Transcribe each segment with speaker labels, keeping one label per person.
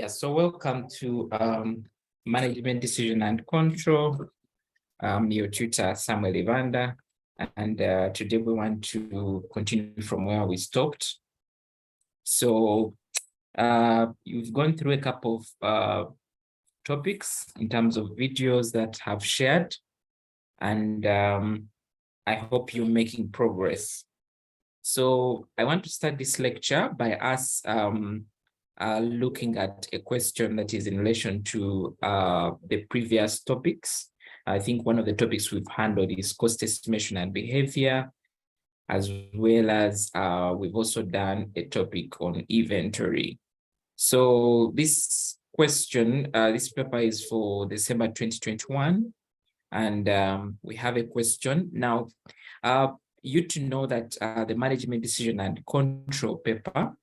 Speaker 1: Yeah, so welcome to Management Decision and Control. I'm your tutor, Samuel Evander, and today we want to continue from where we stopped. So you've gone through a couple of topics in terms of videos that have shared, and I hope you're making progress. So I want to start this lecture by us looking at a question that is in relation to the previous topics. I think one of the topics we've handled is cost estimation and behavior, as well as we've also done a topic on inventory. So this question, this paper is for December 2021, and we have a question. Now, you to know that the management decision and control paper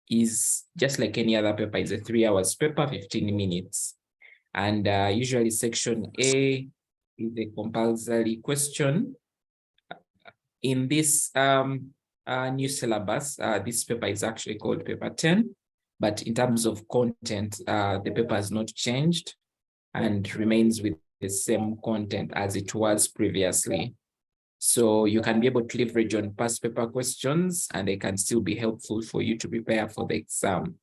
Speaker 1: is just like any other paper. It's a 3 hours paper, 15 minutes. And usually section A is a compulsory question. In this new syllabus, this paper is actually called paper 10, but in terms of content, the paper has not changed and remains with the same content as it was previously. So you can be able to leverage on past paper questions and they can still be helpful for you to prepare for the exam.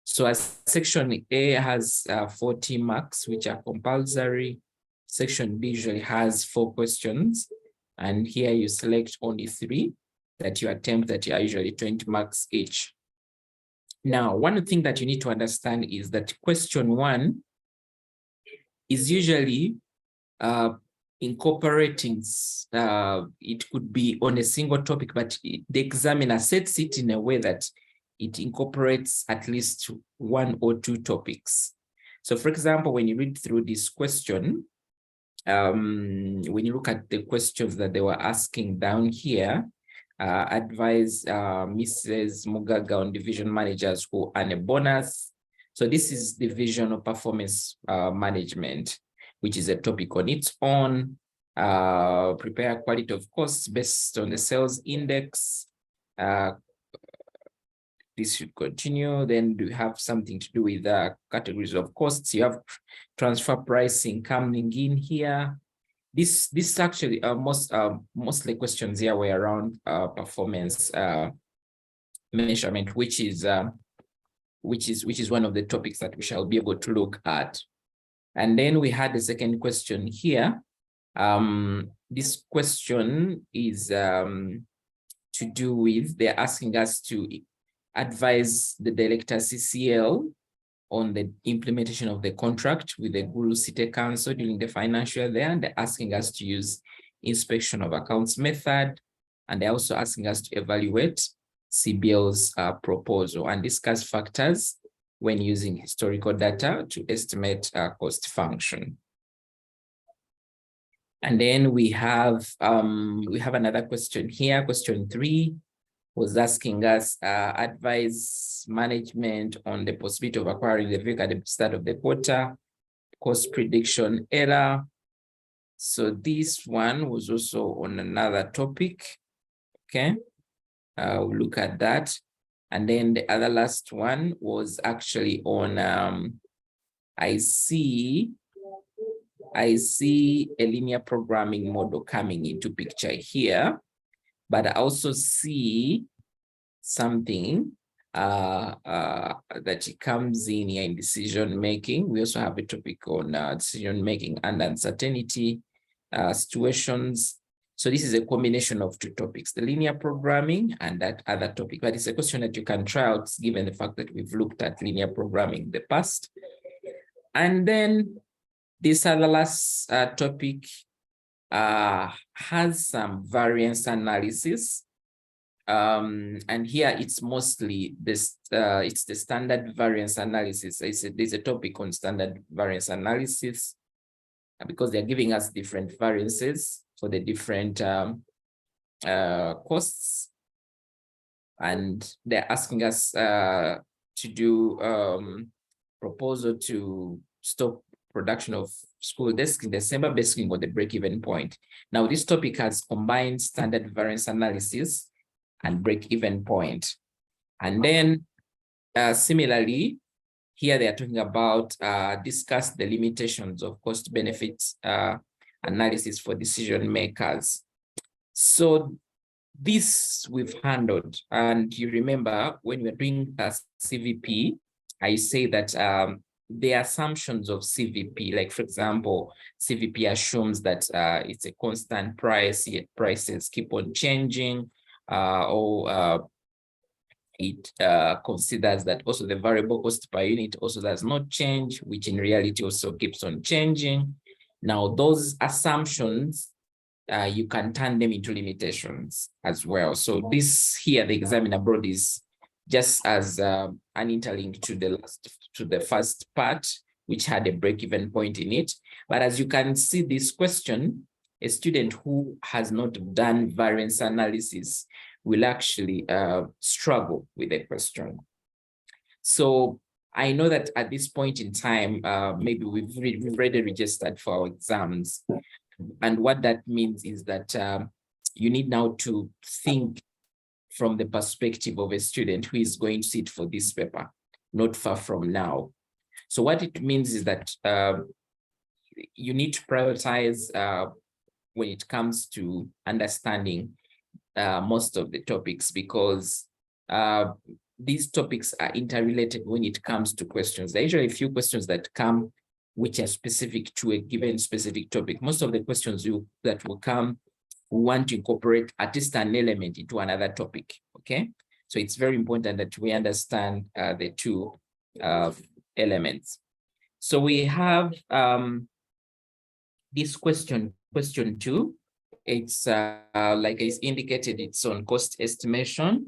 Speaker 1: So as section A has 40 marks, which are compulsory, section B usually has 4 questions. And here you select only 3 that you attempt that are usually 20 marks each. Now, one thing that you need to understand is that question 1 is usually incorporating, it could be on a single topic, but the examiner sets it in a way that it incorporates at least 1 or 2 topics. So for example, when you read through this question, when you look at the questions that they were asking down here, advise Mrs. Mugaga on division managers who earn a bonus. So this is divisional performance management, which is a topic on its own. Prepare quality of costs based on the sales index. This should continue. Then do you have something to do with categories of costs? You have transfer pricing coming in here. This actually mostly questions here were around performance measurement, which is one of the topics that we shall be able to look at. And then we had the second question here. This question is to do with, they're asking us to advise the director CCL on the implementation of the contract with the Guru City Council during the financial year. And they're asking us to use inspection of accounts method. And they're also asking us to evaluate CBL's proposal and discuss factors when using historical data to estimate cost function. And then we have another question here. Question 3 was asking us advise management on the possibility of acquiring the vehicle at the start of the quarter, cost prediction error. So this one was also on another topic. Okay, we'll look at that. And then the other last one was actually on, I see a linear programming model coming into picture here, but I also see something that it comes in here in decision making. We also have a topic on decision making and uncertainty situations. So this is a combination of 2 topics, the linear programming and that other topic, but it's a question that you can try out given the fact that we've looked at linear programming in the past. And then this other last topic has some variance analysis. And here it's mostly this, it's the standard variance analysis. There's a topic on standard variance analysis because they're giving us different variances for the different costs. And they're asking us to do proposal to stop production of school desks in December based on the break-even point. Now, this topic has combined standard variance analysis and break-even point. And then similarly, Here they are talking about discuss the limitations of cost benefits analysis for decision makers. So this we've handled, and you remember when we're doing a CVP, I say that the assumptions of CVP, like for example, CVP assumes that it's a constant price, yet prices keep on changing, or it considers that also the variable cost per unit also does not change, which in reality also keeps on changing. Now, those assumptions, you can turn them into limitations as well. So this here, the examiner brought is just as an interlink to the first part, which had a break-even point in it. But as you can see, this question, a student who has not done variance analysis will actually struggle with the question. So I know that at this point in time, maybe we've already registered for our exams. And what that means is that you need now to think from the perspective of a student who is going to sit for this paper, not far from now. So what it means is that you need to prioritize when it comes to understanding most of the topics, because these topics are interrelated when it comes to questions. There are usually a few questions that come which are specific to a given specific topic. Most of the questions that will come want to incorporate at least an element into another topic, okay? So it's very important that we understand the two elements. So we have this question 2. It's like it's indicated, it's on cost estimation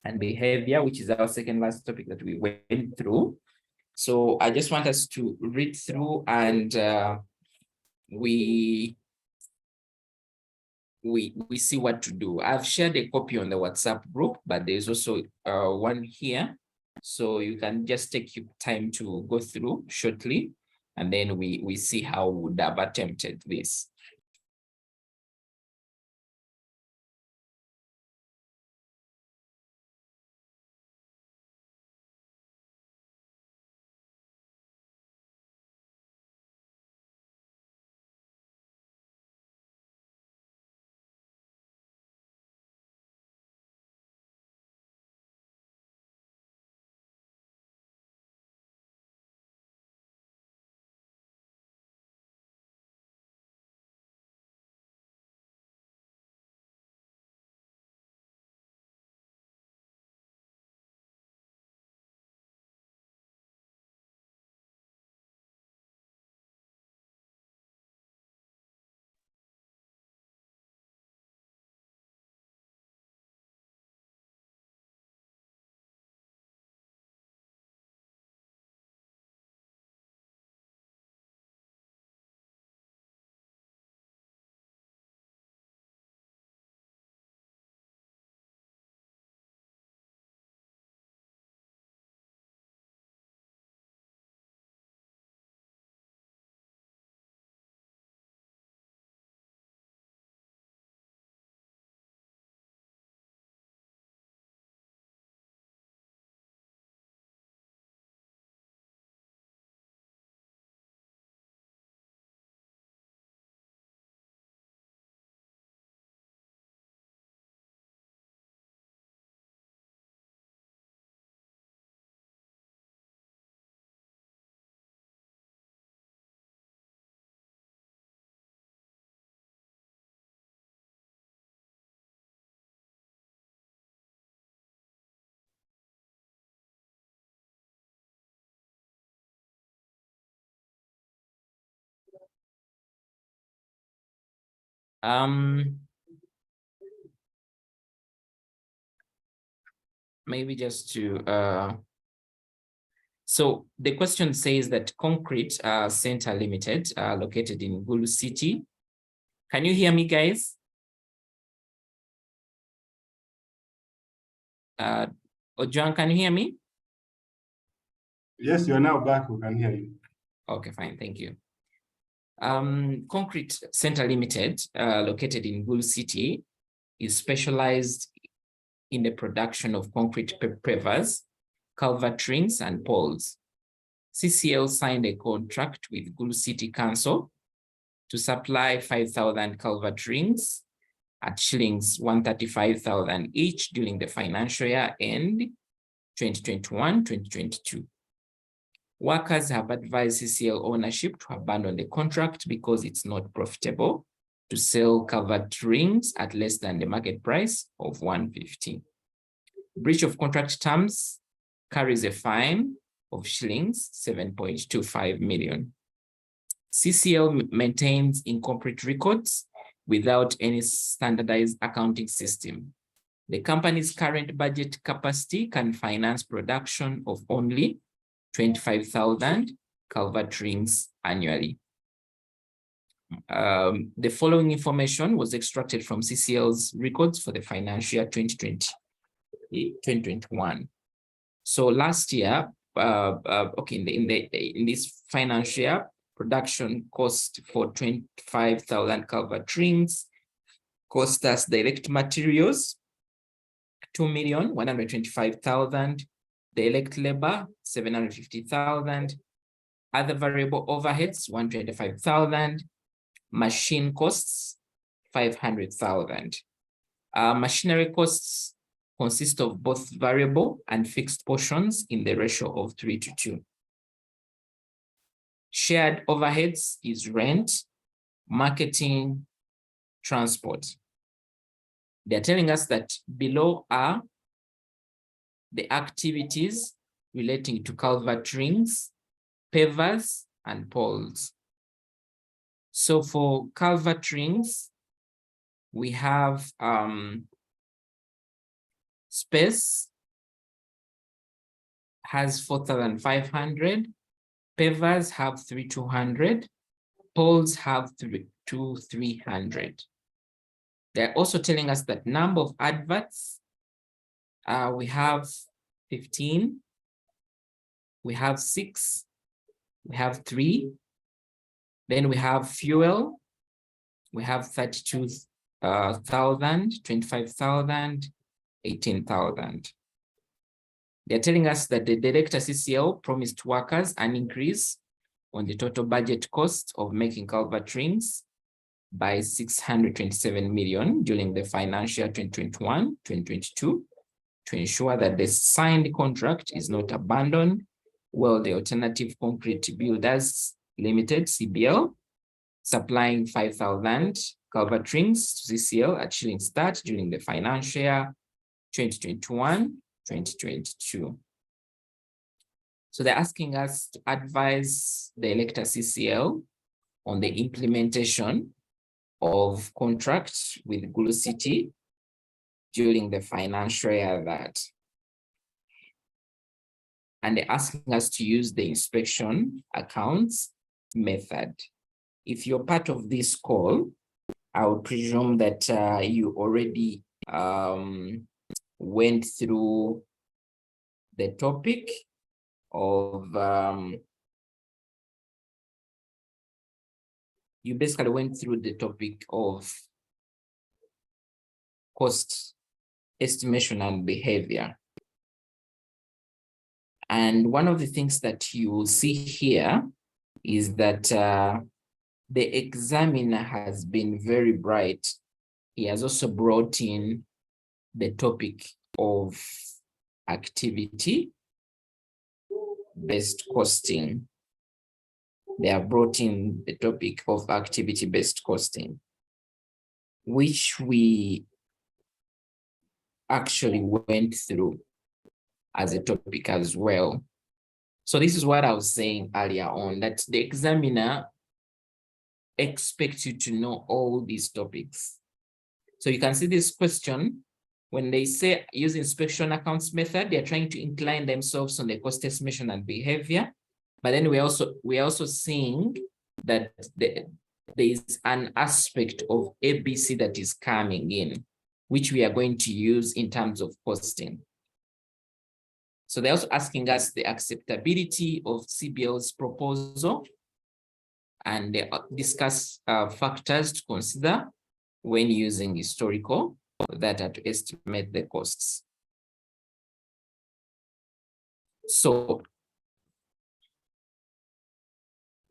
Speaker 1: and behavior, which is our second last topic that we went through. So I just want us to read through, and we see what to do. I've shared a copy on the WhatsApp group, but there's also one here. So you can just take your time to go through shortly, and then we see how we would have attempted this. Maybe just to so the question says that Concrete Center Limited, located in Gulu City. Can you hear me, guys? Ojuan, can you hear me?
Speaker 2: Yes, you're now back. We can hear you.
Speaker 1: Okay, fine. Thank you. Concrete Center Limited, located in Gulu City, is specialized in the production of concrete pavers, culvert rings, and poles. CCL signed a contract with Gulu City Council to supply 5,000 culvert rings at shillings 135,000 each during the financial year end 2021-2022. Workers have advised CCL ownership to abandon the contract because it's not profitable to sell culvert rings at less than the market price of 150. Breach of contract terms carries a fine of shillings 7.25 million. CCL maintains incomplete records without any standardized accounting system. The company's current budget capacity can finance production of only 25,000 culvert rings annually. The following information was extracted from CCL's records for the financial year 2021. So last year, in this financial year, production cost for 25,000 culvert rings cost us direct materials 2,125,000, direct labor 750,000, other variable overheads 125,000, machine costs 500,000. Machinery costs consist of both variable and fixed portions in the ratio of 3:2. Shared overheads is rent, marketing, transport. They're telling us that below are the activities relating to culvert rings, pavers, and poles. So for culvert rings, we have space has 4,500, pavers have 3,200, poles have 2,300. They're also telling us that number of adverts, we have 15, we have 6, we have 3, then we have fuel, we have 32,000, 25,000, 18,000. They're telling us that the director CCL promised workers an increase on the total budget cost of making culvert rings by 627 million during the financial 2021-2022 to ensure that the signed contract is not abandoned, while the Alternative Concrete Builders Limited, CBL, supplying 5,000 culvert rings to CCL at shilling start during the financial year 2021-2022. So they're asking us to advise the elector CCL on the implementation of contracts with Gulu City during the financial year that. And they're asking us to use the inspection accounts method. If you're part of this call, I would presume that you already went through the topic of, you basically went through the topic of cost estimation and behavior. And one of the things that you will see here is that the examiner has been very bright. He has also brought in the topic of activity-based costing. They have brought in the topic of activity-based costing, which we actually went through as a topic as well. So this is what I was saying earlier on, that the examiner expects you to know all these topics. So you can see this question, when they say use inspection accounts method, they're trying to incline themselves on the cost estimation and behavior. But then we're also seeing that there is an aspect of ABC that is coming in, which we are going to use in terms of costing. So they're also asking us the acceptability of CBL's proposal, and they discuss factors to consider when using historical data to estimate the costs. So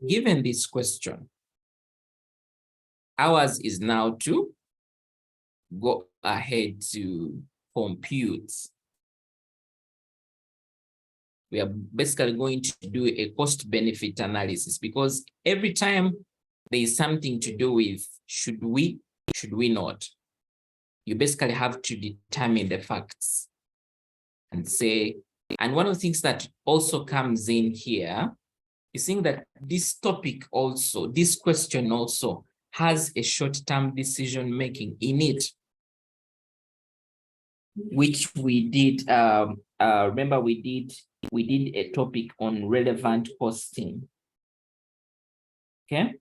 Speaker 1: given this question, ours is now to go ahead to compute. We are basically going to do a cost-benefit analysis, because every time there is something to do with should we not, you basically have to determine the facts and say, and one of the things that also comes in here is seeing that this topic also, this question also has a short-term decision making in it, which we did, remember we did a topic on relevant costing. Okay,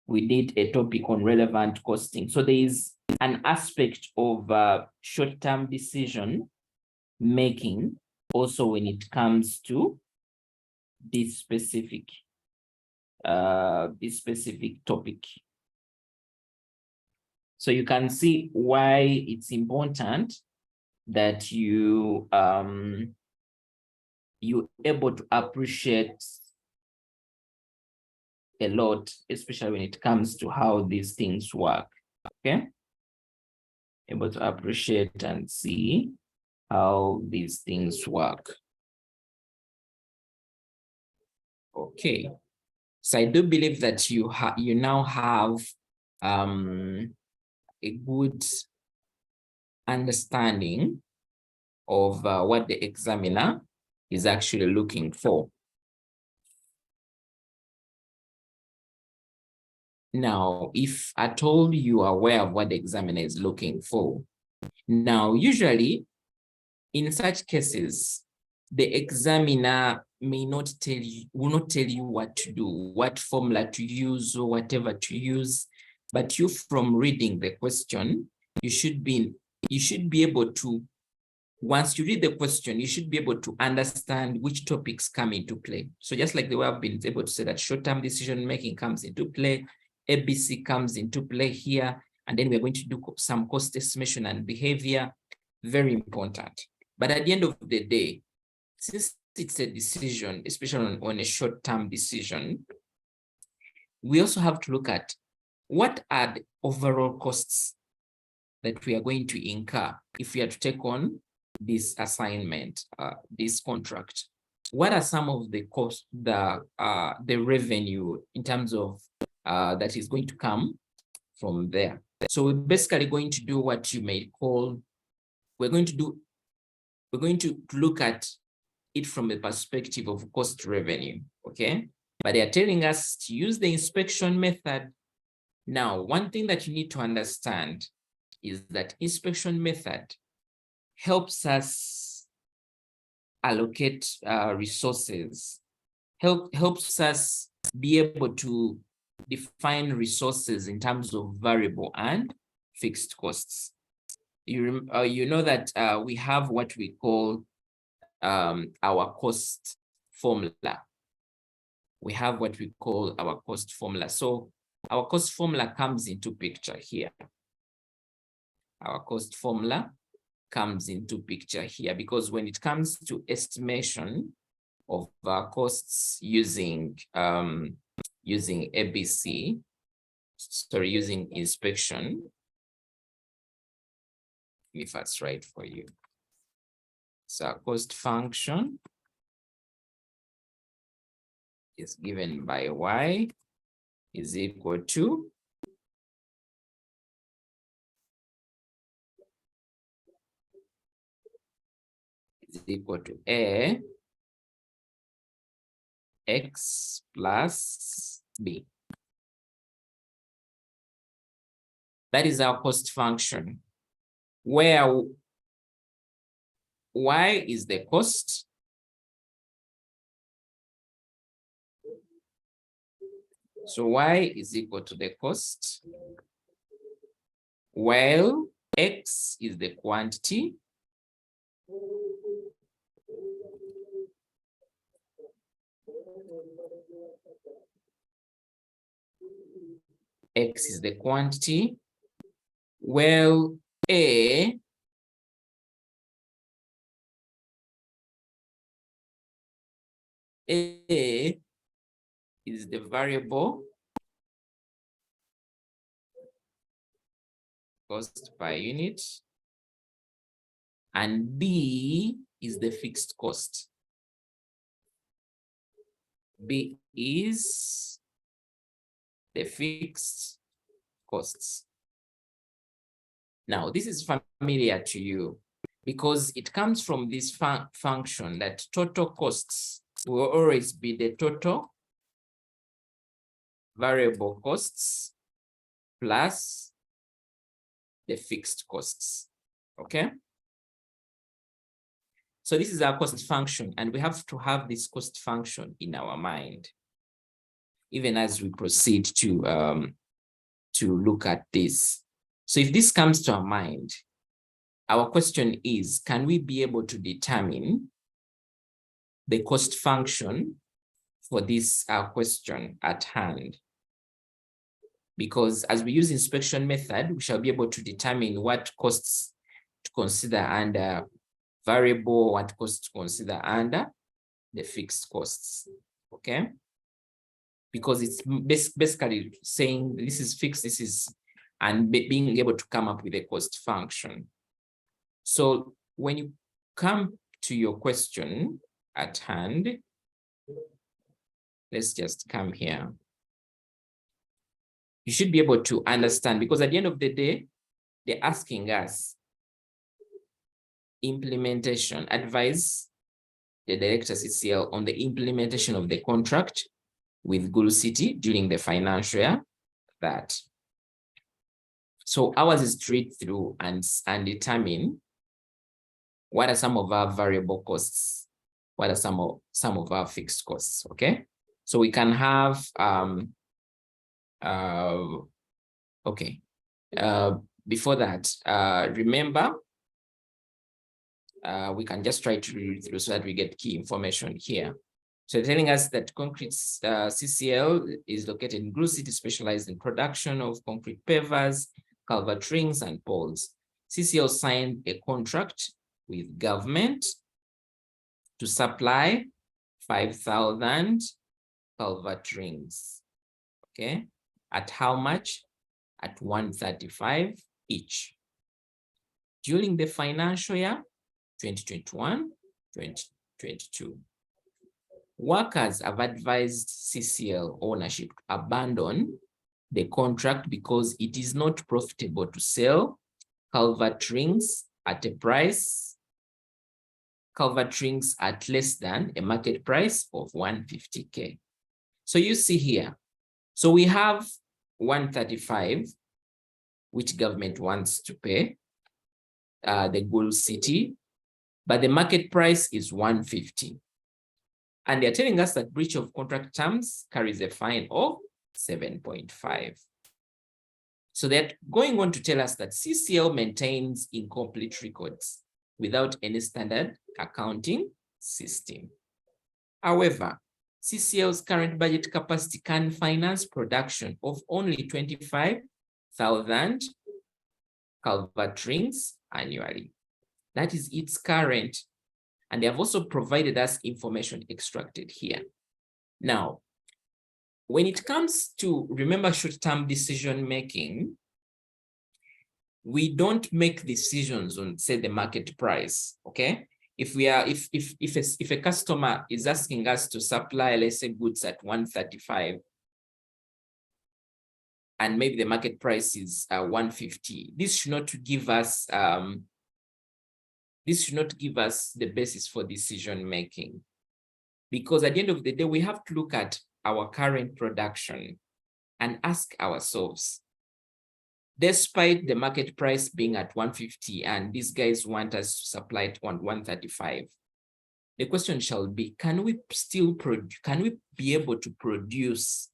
Speaker 1: we did a topic on relevant costing. So there is an aspect of short-term decision making also when it comes to this specific topic. So you can see why it's important that you you're able to appreciate a lot, especially when it comes to how these things work. Okay, able to appreciate and see how these things work. Okay, so I do believe that you now have a good understanding of what the examiner is actually looking for. Now, if at all you are aware of what the examiner is looking for, now usually in such cases, the examiner may not tell you, will not tell you what to do, what formula to use or whatever to use, but you, from reading the question, you should be able to, once you read the question, you should be able to understand which topics come into play. So just like the way I've been able to say that short-term decision-making comes into play, ABC comes into play here, and then we're going to do some cost estimation and behavior, very important. But at the end of the day, since it's a decision, especially on a short-term decision, we also have to look at what are the overall costs that we are going to incur if we are to take on this assignment, this contract. What are some of the costs, the revenue in terms of that is going to come from there? So we're basically going to do what you may call, we're going to look at it from the perspective of cost revenue, okay? But they are telling us to use the inspection method. Now, one thing that you need to understand is that inspection method helps us allocate resources, helps us be able to define resources in terms of variable and fixed costs. You know that we have what we call our cost formula. We have what we call our cost formula. So our cost formula comes into picture here. Our cost formula comes into picture here, because when it comes to estimation of costs using ABC, using inspection, if that's right for you. So our cost function is given by y is equal to a x plus b. That is our cost function, where y is the cost, so y is equal to the cost, while x is the quantity, x is the quantity, well, a is the variable cost per unit, and B is the fixed cost. B is the fixed costs. Now, this is familiar to you because it comes from this function that total costs will always be the total variable costs plus the fixed costs, okay? So this is our cost function, and we have to have this cost function in our mind, even as we proceed to look at this. So if this comes to our mind, our question is, can we be able to determine the cost function for this question at hand? Because as we use inspection method, we shall be able to determine what costs to consider under variable, what costs to consider under the fixed costs, okay? Because it's basically saying this is fixed, this is, and being able to come up with a cost function. So when you come to your question at hand, let's just come here. You should be able to understand, because at the end of the day, they're asking us implementation, advise the director CCL on the implementation of the contract with Gulu City during the financial year that. So ours is to read through and determine what are some of our variable costs, what are some of our fixed costs, okay? So we can have, okay, before that, remember, we can just try to read through so that we get key information here. So telling us that concrete CCL is located in Gulu City, specialized in production of concrete pavers, culvert rings, and poles. CCL signed a contract with government to supply 5,000 culvert rings, okay? At how much? At 135 each. During the financial year 2021-2022. Workers have advised CCL ownership to abandon the contract because it is not profitable to sell culvert rings at a price, culvert rings at less than a market price of 150K. So you see here, so we have 135, which government wants to pay the Gulu City, but the market price is 150. And they're telling us that breach of contract terms carries a fine of 7.5. So they're going on to tell us that CCL maintains incomplete records without any standard accounting system. However, CCL's current budget capacity can finance production of only 25,000 culvert rings annually. That is its current. And they have also provided us information extracted here. Now, when it comes to, remember, short-term decision-making, we don't make decisions on, say, the market price, okay? If a customer is asking us to supply, let's say, goods at 135, and maybe the market price is 150, this should not give us the basis for decision making, because at the end of the day, we have to look at our current production and ask ourselves, despite the market price being at 150 and these guys want us to supply it on 135, the question shall be, can we be able to produce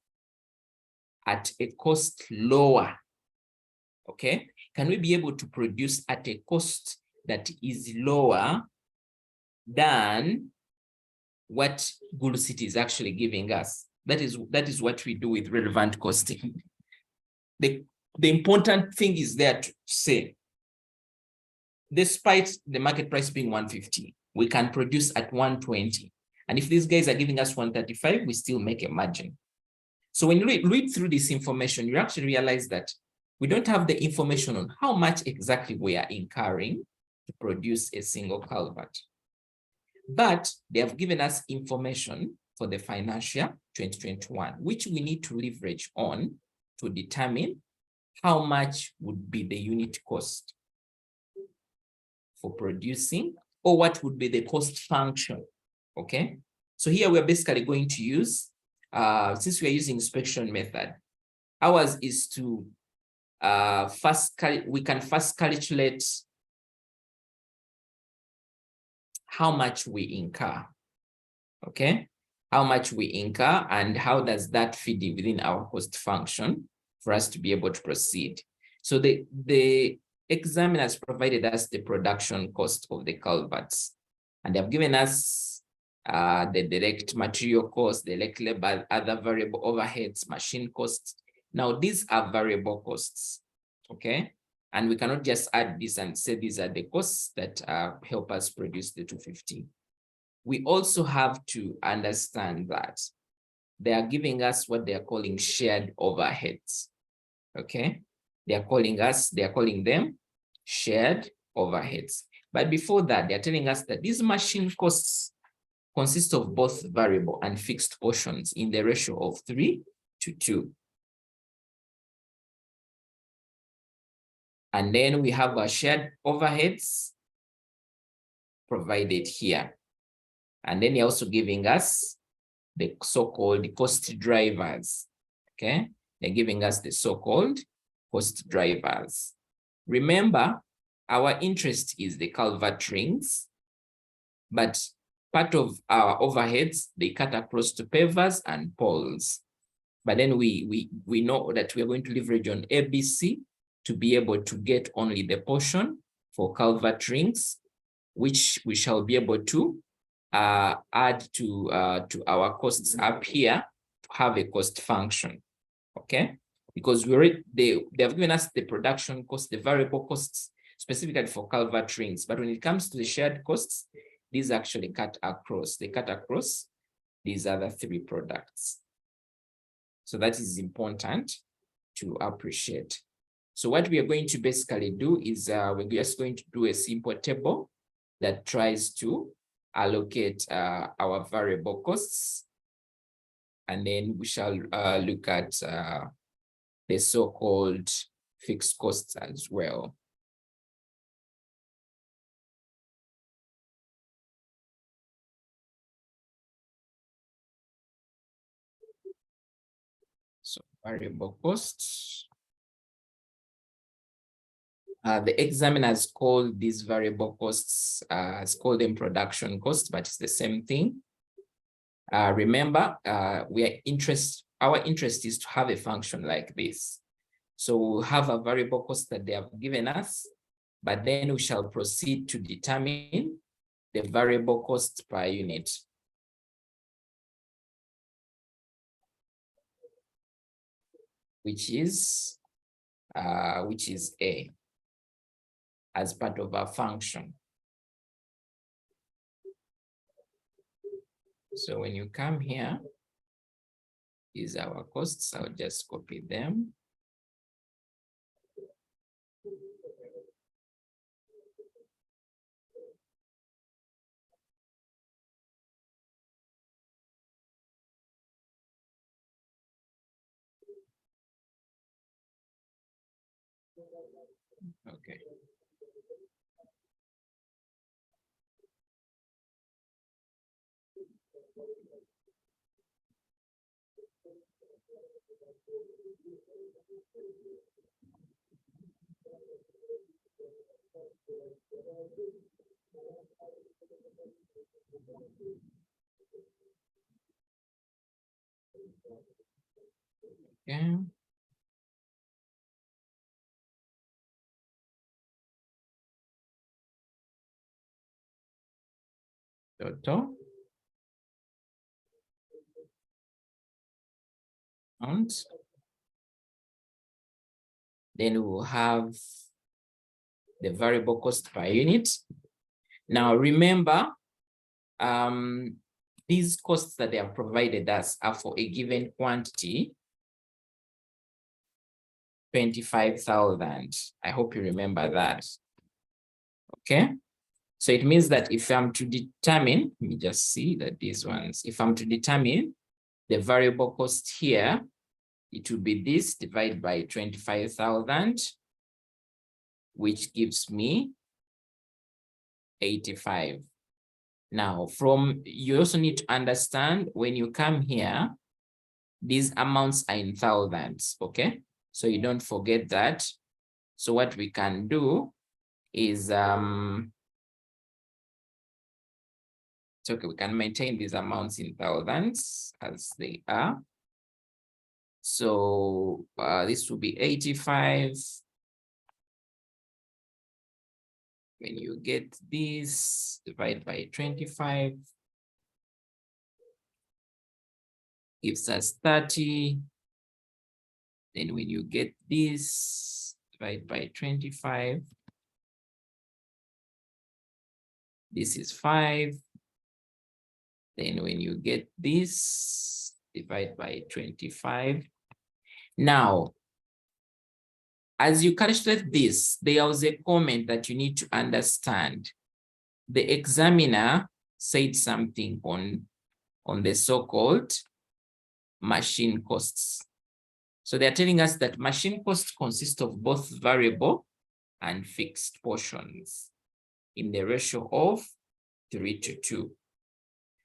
Speaker 1: at a cost lower? Okay, can we be able to produce at a cost that is lower than what Gulu City is actually giving us? That is what we do with relevant costing. The important thing is there to say, despite the market price being 150, we can produce at 120. And if these guys are giving us 135, we still make a margin. So when you read through this information, you actually realize that we don't have the information on how much exactly we are incurring to produce a single culvert. But they have given us information for the financial 2021, which we need to leverage on to determine how much would be the unit cost for producing, or what would be the cost function, okay? So here we're basically going to use, since we're using inspection method, ours is to we can first calculate how much we incur, okay? How much we incur and how does that fit within our cost function for us to be able to proceed. So the examiners provided us the production cost of the culverts, and they have given us the direct material cost, the direct labor, other variable overheads, machine costs. Now, these are variable costs, okay? And we cannot just add this and say these are the costs that help us produce the 250. We also have to understand that they are giving us what they are calling shared overheads, okay? They are calling them shared overheads. But before that, they're telling us that these machine costs consist of both variable and fixed portions in the ratio of 3:2. And then we have our shared overheads provided here. And then they're also giving us the so-called cost drivers, okay? They're giving us the so-called cost drivers. Remember, our interest is the culvert rings, but part of our overheads, they cut across to pavers and poles. But then we know that we're going to leverage on ABC to be able to get only the portion for culvert rings, which we shall be able to add to our costs up here to have a cost function, okay? Because they have given us the production cost, the variable costs, specifically for culvert rings. But when it comes to the shared costs, these actually cut across. They cut across these other three products. So that is important to appreciate. So what we are going to basically do is we're just going to do a simple table that tries to allocate our variable costs. And then we shall look at the so-called fixed costs as well. So variable costs. The examiners call these variable costs, call them production costs, but it's the same thing. Remember, our interest is to have a function like this. So we'll have a variable cost that they have given us, but then we shall proceed to determine the variable cost per unit. Which is A, as part of our function. So when you come here, is our costs. I'll just copy them. Okay. Okay. Total. And then we will have the variable cost per unit. Now remember, these costs that they have provided us are for a given quantity 25,000. I hope you remember that. Okay. So it means that if I'm to determine, let me just see that these ones, if I'm to determine the variable cost here, it will be this divided by 25,000, which gives me 85. Now, you also need to understand when you come here, these amounts are in thousands, okay? So you don't forget that. So what we can do is, it's okay, we can maintain these amounts in thousands as they are. So this will be 85. When you get this, divide by 25, gives us 30. Then when you get this, divide by 25, this is 5. Then when you get this, divide by 25. Now, as you calculate this, there was a comment that you need to understand. The examiner said something on the so-called machine costs. So they're telling us that machine costs consist of both variable and fixed portions in the ratio of 3:2.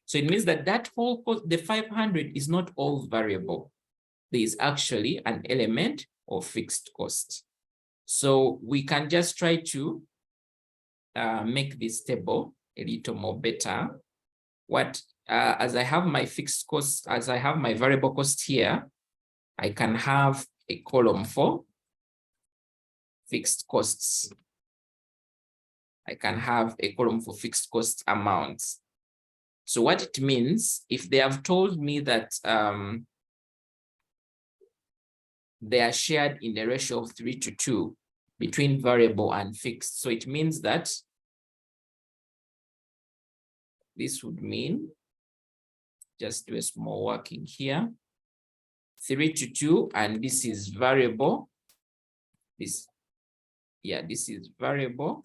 Speaker 1: So it means that that whole cost, the 500, is not all variable. There is actually an element of fixed cost. So we can just try to make this table a little more better. As I have my fixed cost, as I have my variable cost here, I can have a column for fixed costs. I can have a column for fixed cost amounts. So what it means, if they have told me that they are shared in the ratio of 3:2 between variable and fixed, so it means that this would mean, just do a small working here, 3:2, and this is variable. This is variable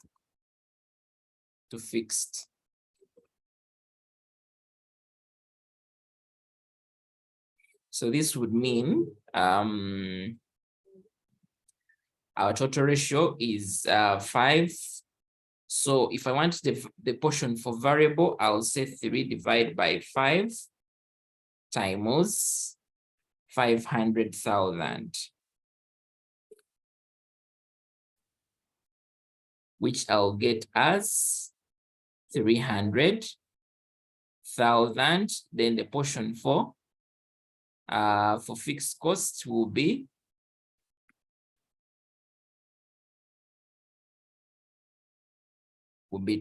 Speaker 1: to fixed. So this would mean our total ratio is 5. So if I want the portion for variable, I'll say 3 divided by 5 times 500,000, which I'll get as 300,000. Then the portion for fixed costs will be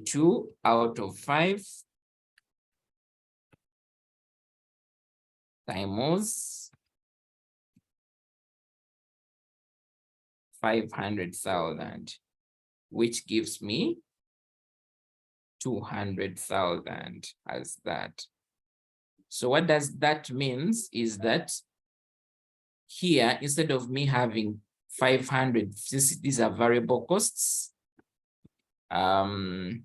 Speaker 1: 2 out of 5 times 500,000, which gives me 200,000 as that. So what does that means is that here, instead of me having 500, since these are variable costs, I'll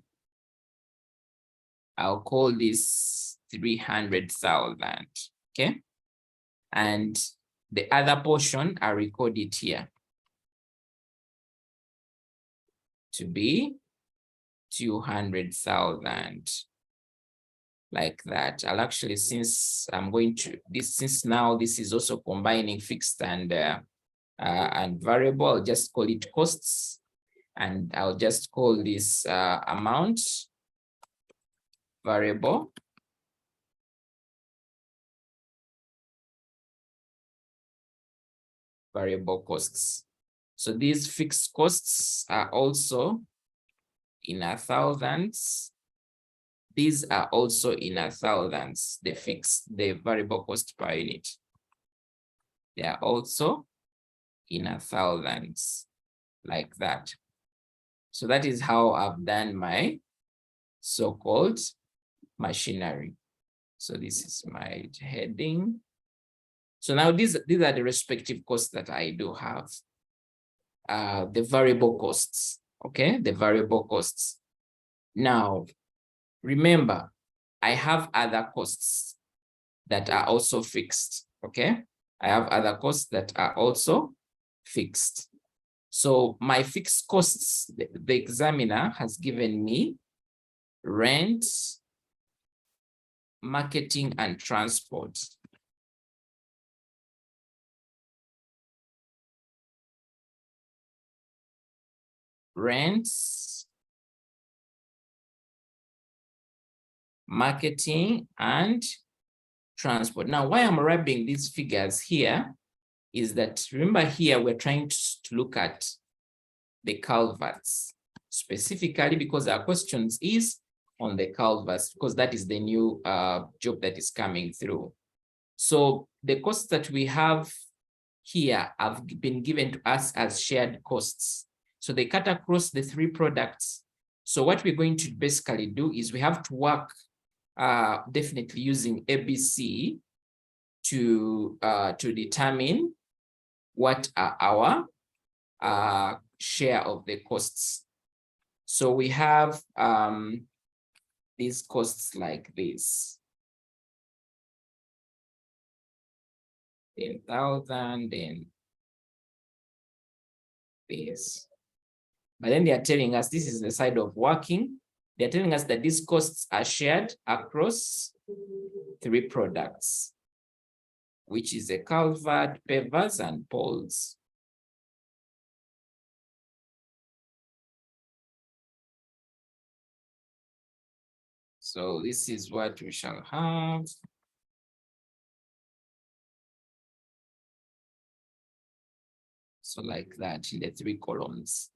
Speaker 1: call this 300,000, okay? And the other portion, I record it here to be 200,000, like that. I'll actually, since I'm going to this, since now this is also combining fixed and variable, I'll just call it costs, and I'll just call this amount variable. Variable costs. So these fixed costs are also in thousands. These are also in thousands, the variable cost per unit. They are also in thousands, like that. So that is how I've done my so-called machinery. So this is my heading. So now these are the respective costs that I do have. the variable costs, okay? The variable costs. Now, remember, I have other costs that are also fixed, okay? I have other costs that are also fixed. So my fixed costs, the examiner has given me rent, marketing, and transport. Rents, marketing, and transport. Now, why I'm wrapping these figures here is that, remember here, we're trying to look at the culverts, specifically because our questions is on the culverts, because that is the new job that is coming through. So the costs that we have here have been given to us as shared costs. So they cut across the three products. So what we're going to basically do is we have to work definitely using ABC to determine what are our share of the costs. So we have these costs like this. 10,000 and this. But then they are telling us this is the side of working. They're telling us that these costs are shared across three products, which is a culvert, pavers, and poles. So this is what we shall have. So like that in the three columns.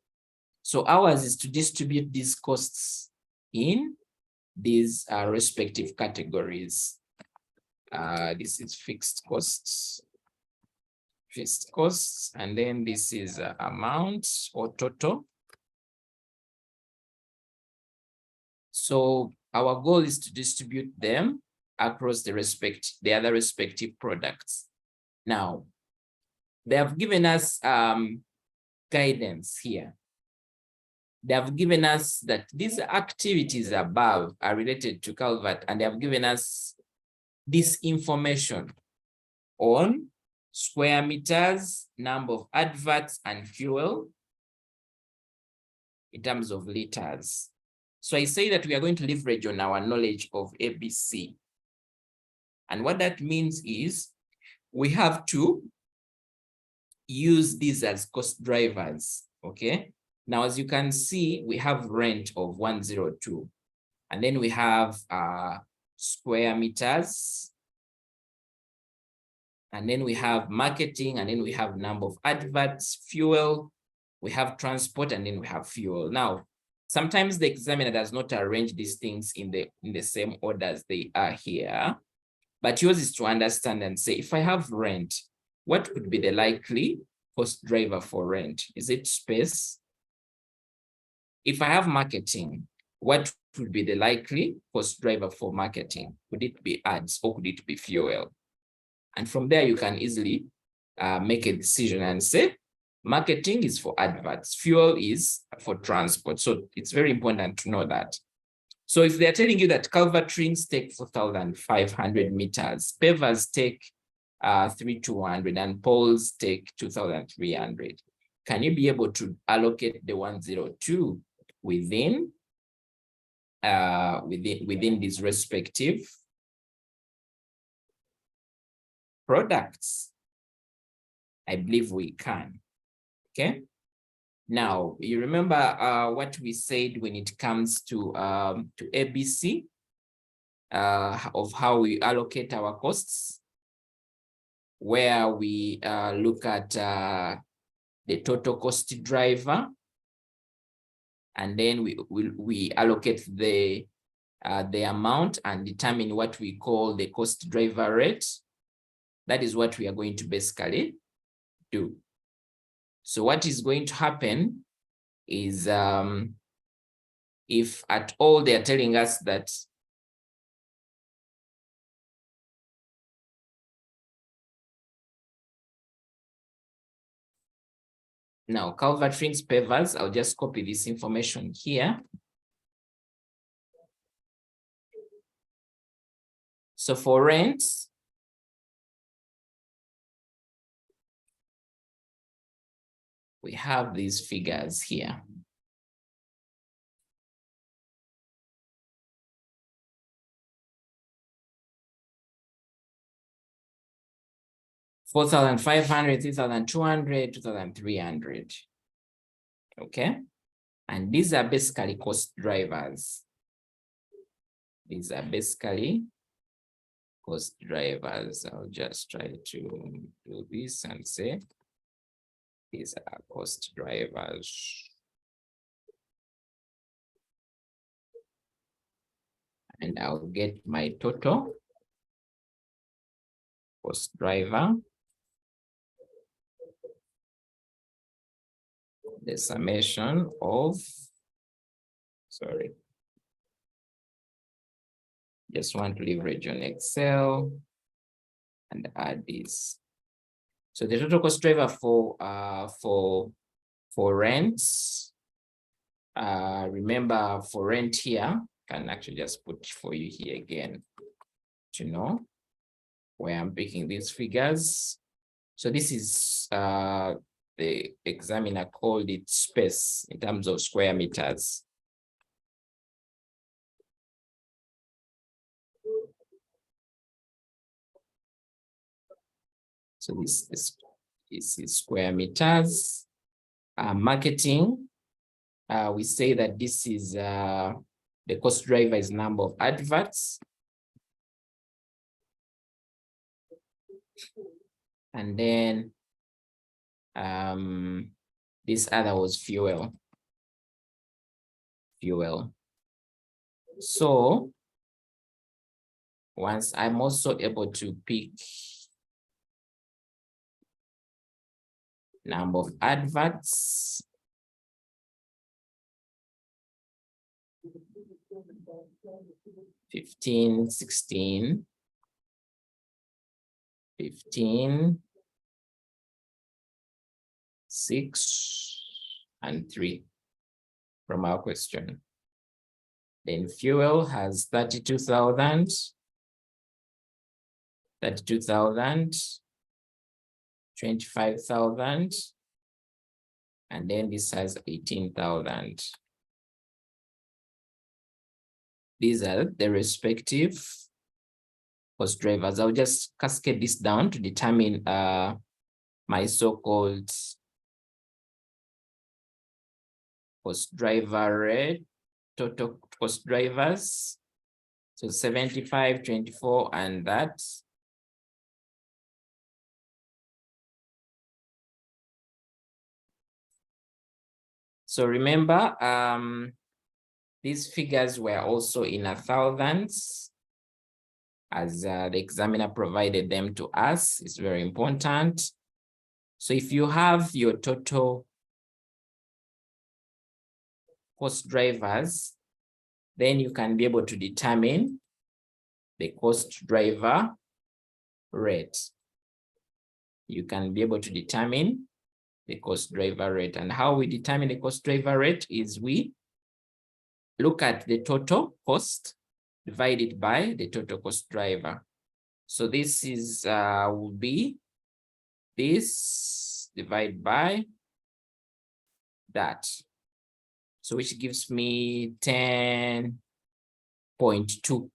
Speaker 1: So ours is to distribute these costs in these respective categories. This is fixed costs, and then this is amount or total. So our goal is to distribute them across the other respective products. Now, they have given us guidance here. They have given us that these activities above are related to culvert, and they have given us this information on square meters, number of adverts, and fuel in terms of liters. So I say that we are going to leverage on our knowledge of ABC. And what that means is we have to use these as cost drivers, okay? Now, as you can see, we have rent of 102. And then we have square meters. And then we have marketing, and then we have number of adverts, fuel, we have transport, and then we have fuel. Now, sometimes the examiner does not arrange these things in the same order as they are here, but yours is to understand and say, if I have rent, what could be the likely cost driver for rent? Is it space? If I have marketing, what would be the likely cost driver for marketing? Could it be ads or could it be fuel? And from there, you can easily make a decision and say, marketing is for adverts, fuel is for transport. So it's very important to know that. So if they're telling you that culvertings take 4,500 meters, pavers take 3,200, and poles take 2,300, can you be able to allocate the 102 within these respective products? I believe we can. Okay. Now, you remember what we said when it comes to ABC of how we allocate our costs, where we look at the total cost driver, and then we allocate the amount and determine what we call the cost driver rate. That is what we are going to basically do. So what is going to happen is if at all they are telling us that Now, culvert rings, pavers, I'll just copy this information here. So for rents, we have these figures here. $4,500, $3,200, $2,300. Okay. And these are basically cost drivers. These are basically cost drivers. I'll just try to do this and say these are cost drivers. And I'll get my total cost driver. The summation of, sorry, just want to leverage on Excel and add this. So the total cost driver for rents, remember for rent here, can actually just put for you here again to know where I'm picking these figures. So this is the examiner called it space in terms of square meters. So this is square meters. Marketing, we say that this is the cost driver is number of adverts. And then this other was fuel. So once I'm also able to pick number of adverts, $15, $16, $15, $6, and $3 from our question. Then fuel has 32,000, 25,000, and then this has 18,000. These are the respective cost drivers. I'll just cascade this down to determine my so-called cost driver rate, total cost drivers. So 75, 24, and that. So remember, these figures were also in thousands as the examiner provided them to us. It's very important. So if you have your total cost drivers, then you can be able to determine the cost driver rate. You can be able to determine the cost driver rate. And how we determine the cost driver rate is we look at the total cost divided by the total cost driver. So this is will be this divided by that. So which gives me 10.2.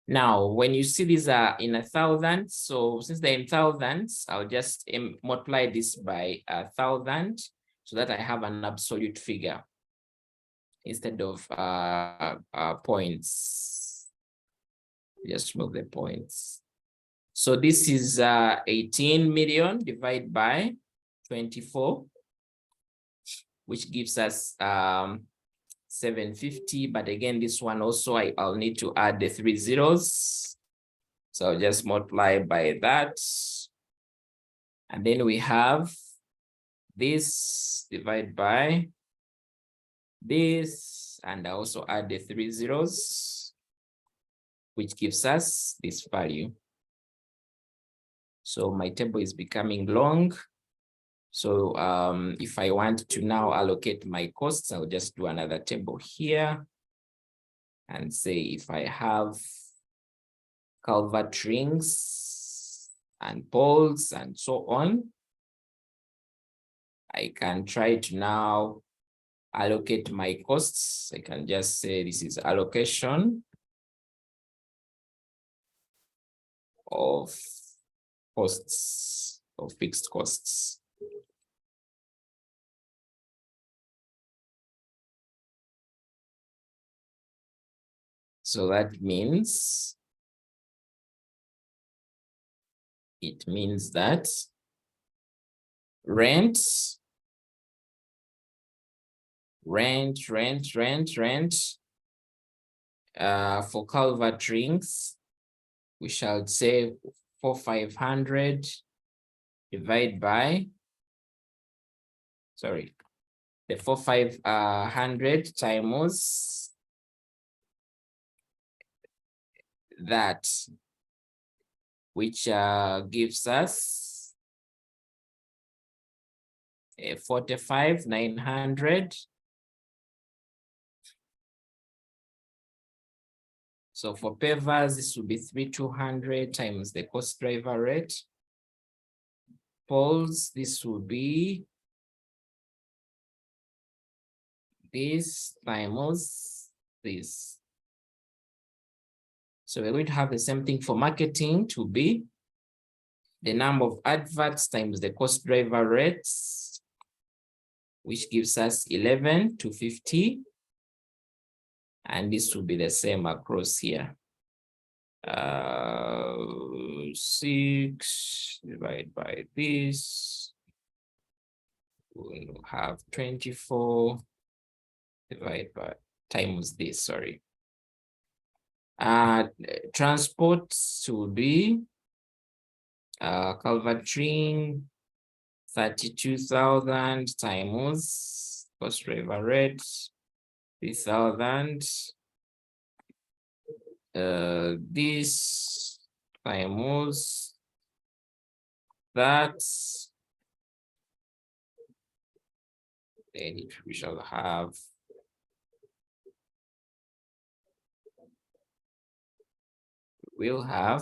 Speaker 1: Now, when you see these are in thousands, so since they're in thousands, I'll just multiply this by 1,000 so that I have an absolute figure instead of points. Just move the points. So this is 18 million divided by 24, which gives us 750. But again, this one also I'll need to add the 3 zeros. So I'll just multiply by that. And then we have this divided by this, and I also add the 3 zeros, which gives us this value. So my table is becoming long. So if I want to now allocate my costs, I'll just do another table here and say if I have culvert rings and poles and so on, I can try to now allocate my costs. I can just say this is allocation of costs, of fixed costs. So that means, it means that rent, for culvert rings, we shall say 4,500 divide by, sorry, the 4,500 times that, which gives us 45,900. So for pavers, this will be 3,200 times the cost driver rate. Poles, this will be this times this. So we're going to have the same thing for marketing to be the number of adverts times the cost driver rates, which gives us 11,250. And this will be the same across here. 6 divided by this. We'll have 24 divided by times this, sorry. Transport will be culvert ring 32,000 times cost driver rate 3,000. This times that, then we shall have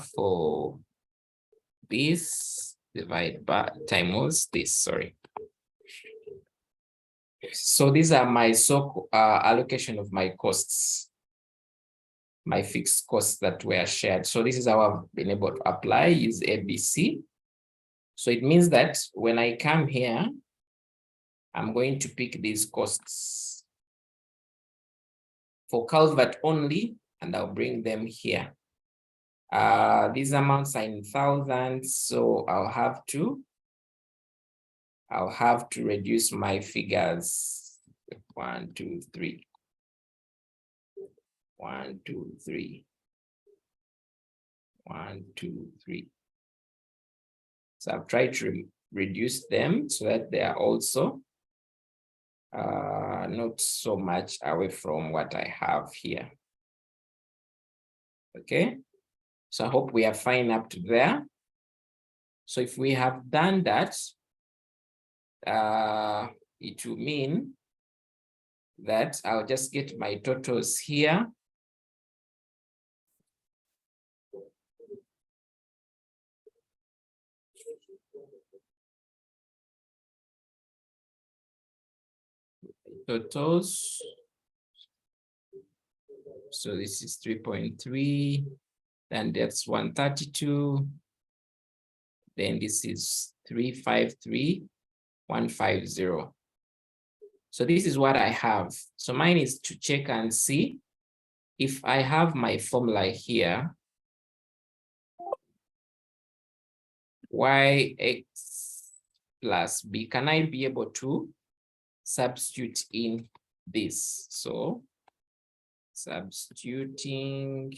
Speaker 1: for this divide by times this, sorry. So these are my allocation of my costs, my fixed costs that were shared. So this is how I've been able to apply is ABC. So it means that when I come here, I'm going to pick these costs for culvert only, and I'll bring them here. These amounts are in thousands, so I'll have to reduce my figures. 1, 2, 3. 1, 2, 3. 1, 2, 3. So I've tried to reduce them so that they are also not so much away from what I have here. Okay, so I hope we are fine up to there. So if we have done that, it will mean that I'll just get my totals here. Totals. So this is 3.3, then that's 132. Then this is 353,150. So this is what I have. So mine is to check and see if I have my formula here, yx plus b, can I be able to substitute in this? So substituting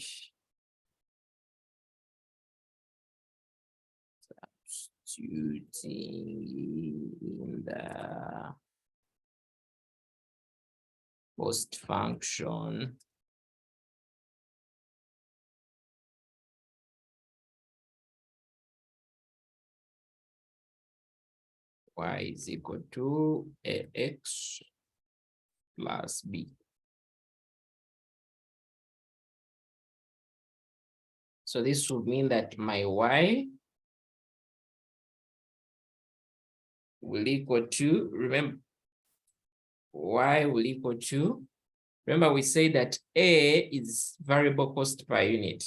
Speaker 1: in the cost function. y is equal to ax plus b. So this would mean that my y will equal to, remember, y will equal to, remember we say that A is variable cost per unit,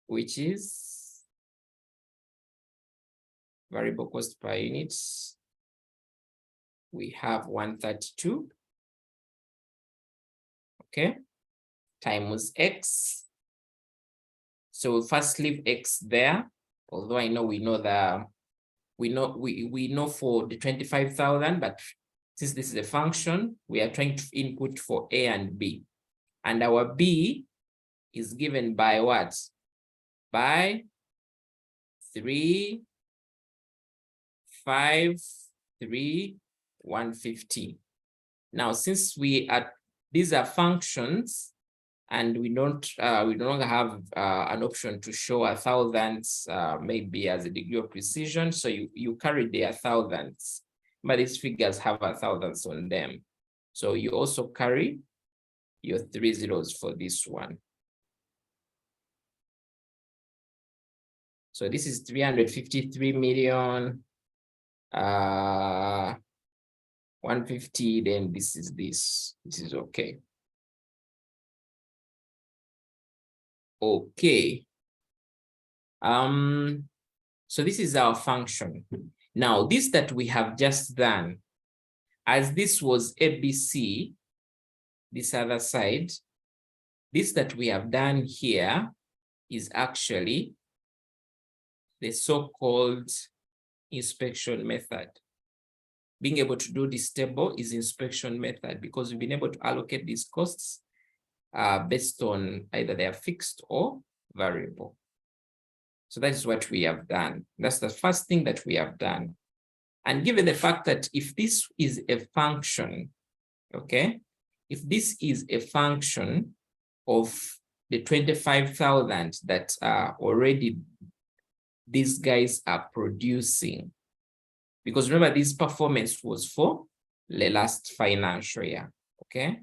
Speaker 1: which is variable cost per unit. We have 132, okay, times x. So we'll first leave x there, although I know we know for the 25,000, but since this is a function, we are trying to input for A and B. And our B is given by what? By 3, 5, 3, 150. Now, since these are functions, and we no longer have an option to show a thousandths, maybe as a degree of precision. So you carry their thousandths, but these figures have a thousandths on them. So you also carry your 3 zeros for this one. So this is 353 million, 150, then this is okay. Okay. So this is our function. Now, this that we have just done, as this was ABC, this other side, this that we have done here is actually the so-called inspection method. Being able to do this table is inspection method because we've been able to allocate these costs based on either they are fixed or variable. So that is what we have done. That's the first thing that we have done. And given the fact that if this is a function, okay, if this is a function of the 25,000 that already these guys are producing, because remember this performance was for the last financial year, okay,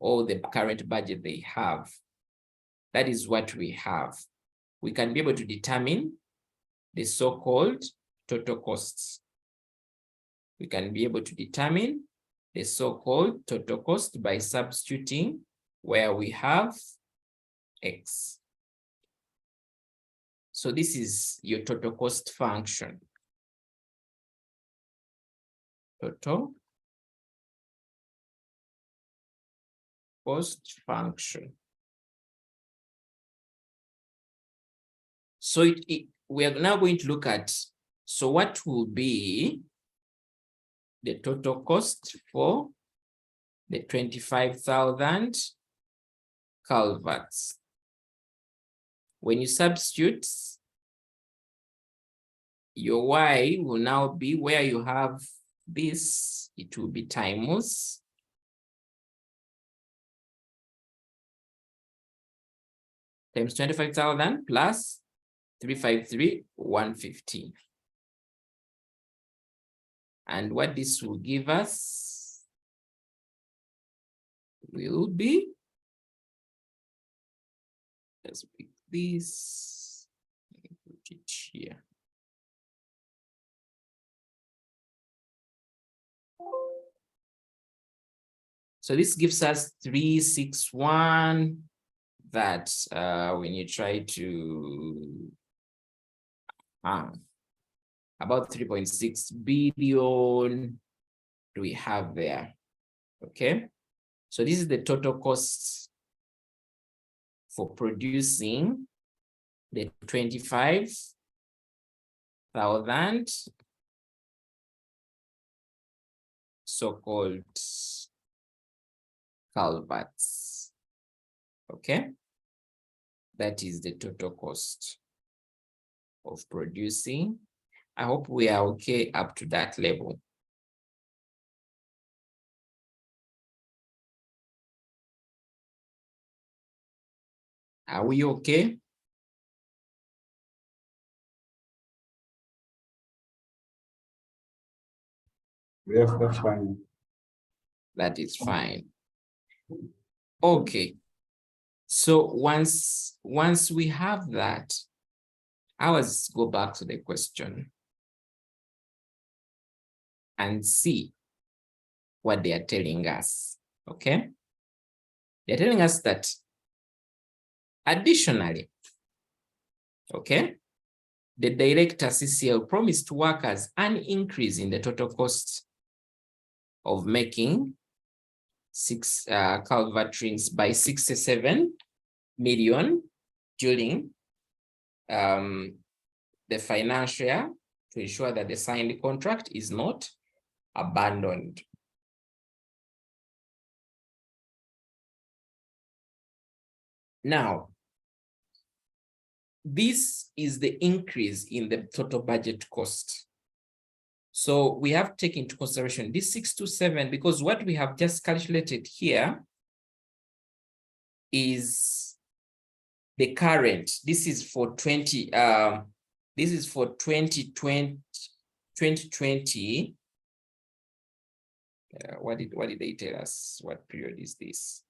Speaker 1: or the current budget they have. That is what we have. We can be able to determine the so-called total costs. We can be able to determine the so-called total cost by substituting where we have x. So this is your total cost function. Total cost function. So we are now going to look at, so what will be the total cost for the 25,000 culverts? When you substitute, your y will now be where you have this, it will be times times 25,000 plus 353, 150. And what this will give us will be, let's pick this, put it here. So this gives us 361 that when you try to about 3.6 billion do we have there. Okay, so this is the total cost for producing the 25,000 so-called culverts. Okay, that is the total cost of producing. I hope we are okay up to that level. Are we okay?
Speaker 2: Yes, that's fine.
Speaker 1: That is fine. Okay. So once we have that, I was go back to the question and see what they are telling us. Okay. They're telling us that additionally, okay, the director CCL promised workers an increase in the total cost of making six culvert rings by 67 million during the financial year to ensure that the signed contract is not abandoned. Now, this is the increase in the total budget cost. So we have taken into consideration this 627 because what we have just calculated here is the current. This is for 20. This is for 2020. What did they tell us? What period is this?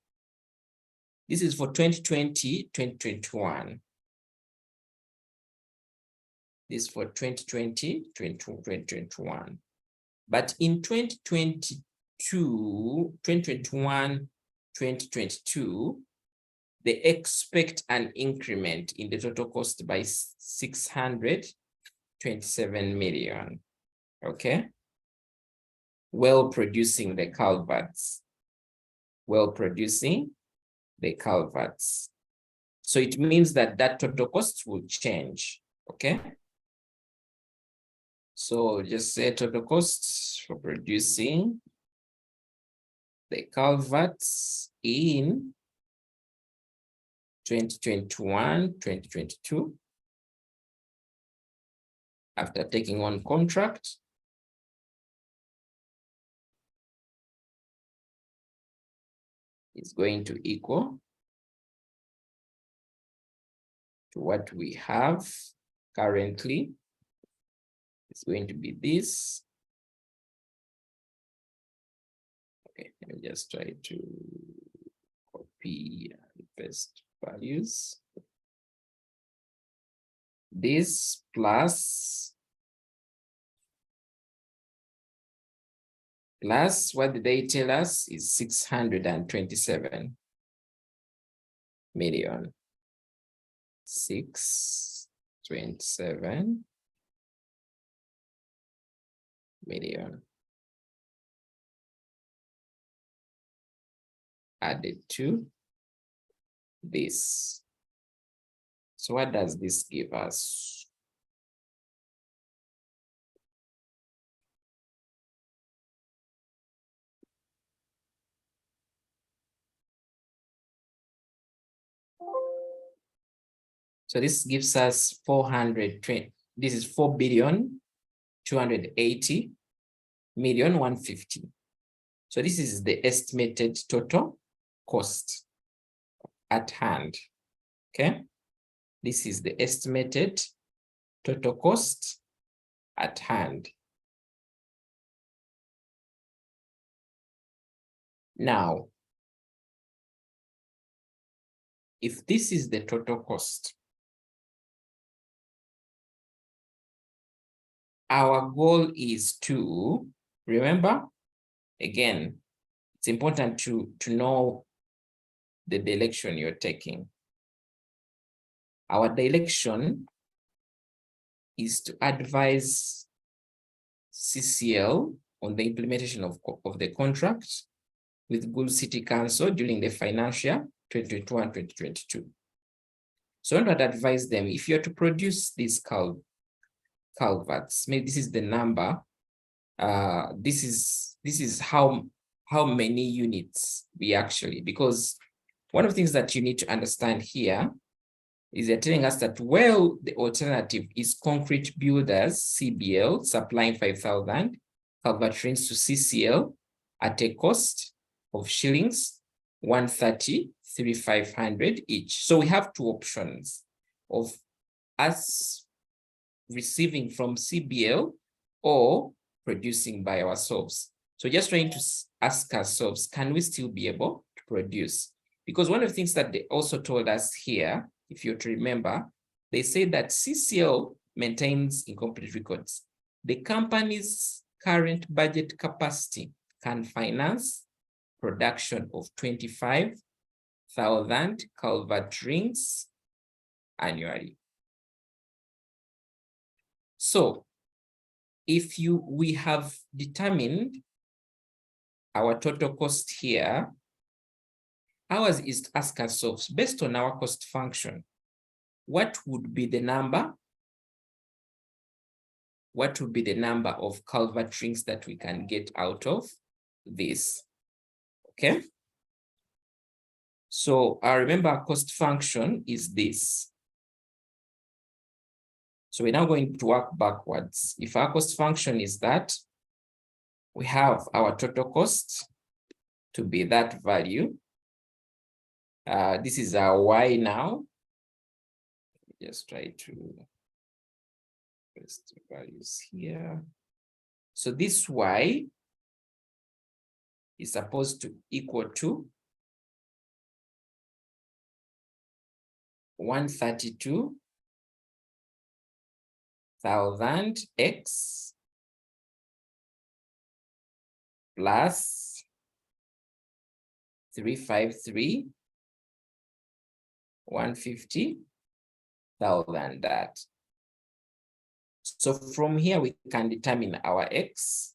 Speaker 1: This is for 2020, 2021. This is for 2020, 2021. But in 2022, 2021, 2022, they expect an increment in the total cost by 627 million. Okay. Well producing the culverts. Well producing the culverts. So it means that that total cost will change. Okay. So just say total costs for producing the culverts in 2021, 2022, after taking on contract, is going to equal to what we have currently. It's going to be this. Okay, let me just try to copy and paste values. This plus what did they tell us is 627 million. 627 million added to this. So what does this give us? So this gives us 420. This is 4,280,150,000. So this is the estimated total cost at hand. Okay. This is the estimated total cost at hand. Now, if this is the total cost, our goal is to, remember, again, it's important to know the direction you're taking. Our direction is to advise CCL on the implementation of the contract with Good City Council during the financial 2021-2022. So I want to advise them, if you're to produce these culverts, maybe this is the number, this is how many units we actually, because one of the things that you need to understand here is they're telling us that, well, the alternative is concrete builders, CBL, supplying 5,000 culvert rings to CCL at a cost of shillings 130, 3,500 each. So we have two options of us receiving from CBL or producing by ourselves. So just trying to ask ourselves, can we still be able to produce? Because one of the things that they also told us here, if you remember, they said that CCL maintains incomplete records. The company's current budget capacity can finance production of 25,000 culvert rings annually. So if we have determined our total cost here, ours is to ask ourselves, based on our cost function, what would be the number? What would be the number of culvert rings that we can get out of this? Okay. So I remember our cost function is this. So we're now going to work backwards. If our cost function is that, we have our total cost to be that value. This is our Y now. Just try to paste the values here. So this Y is supposed to equal to 132,000 X plus 353, 150,000 that. So from here, we can determine our X.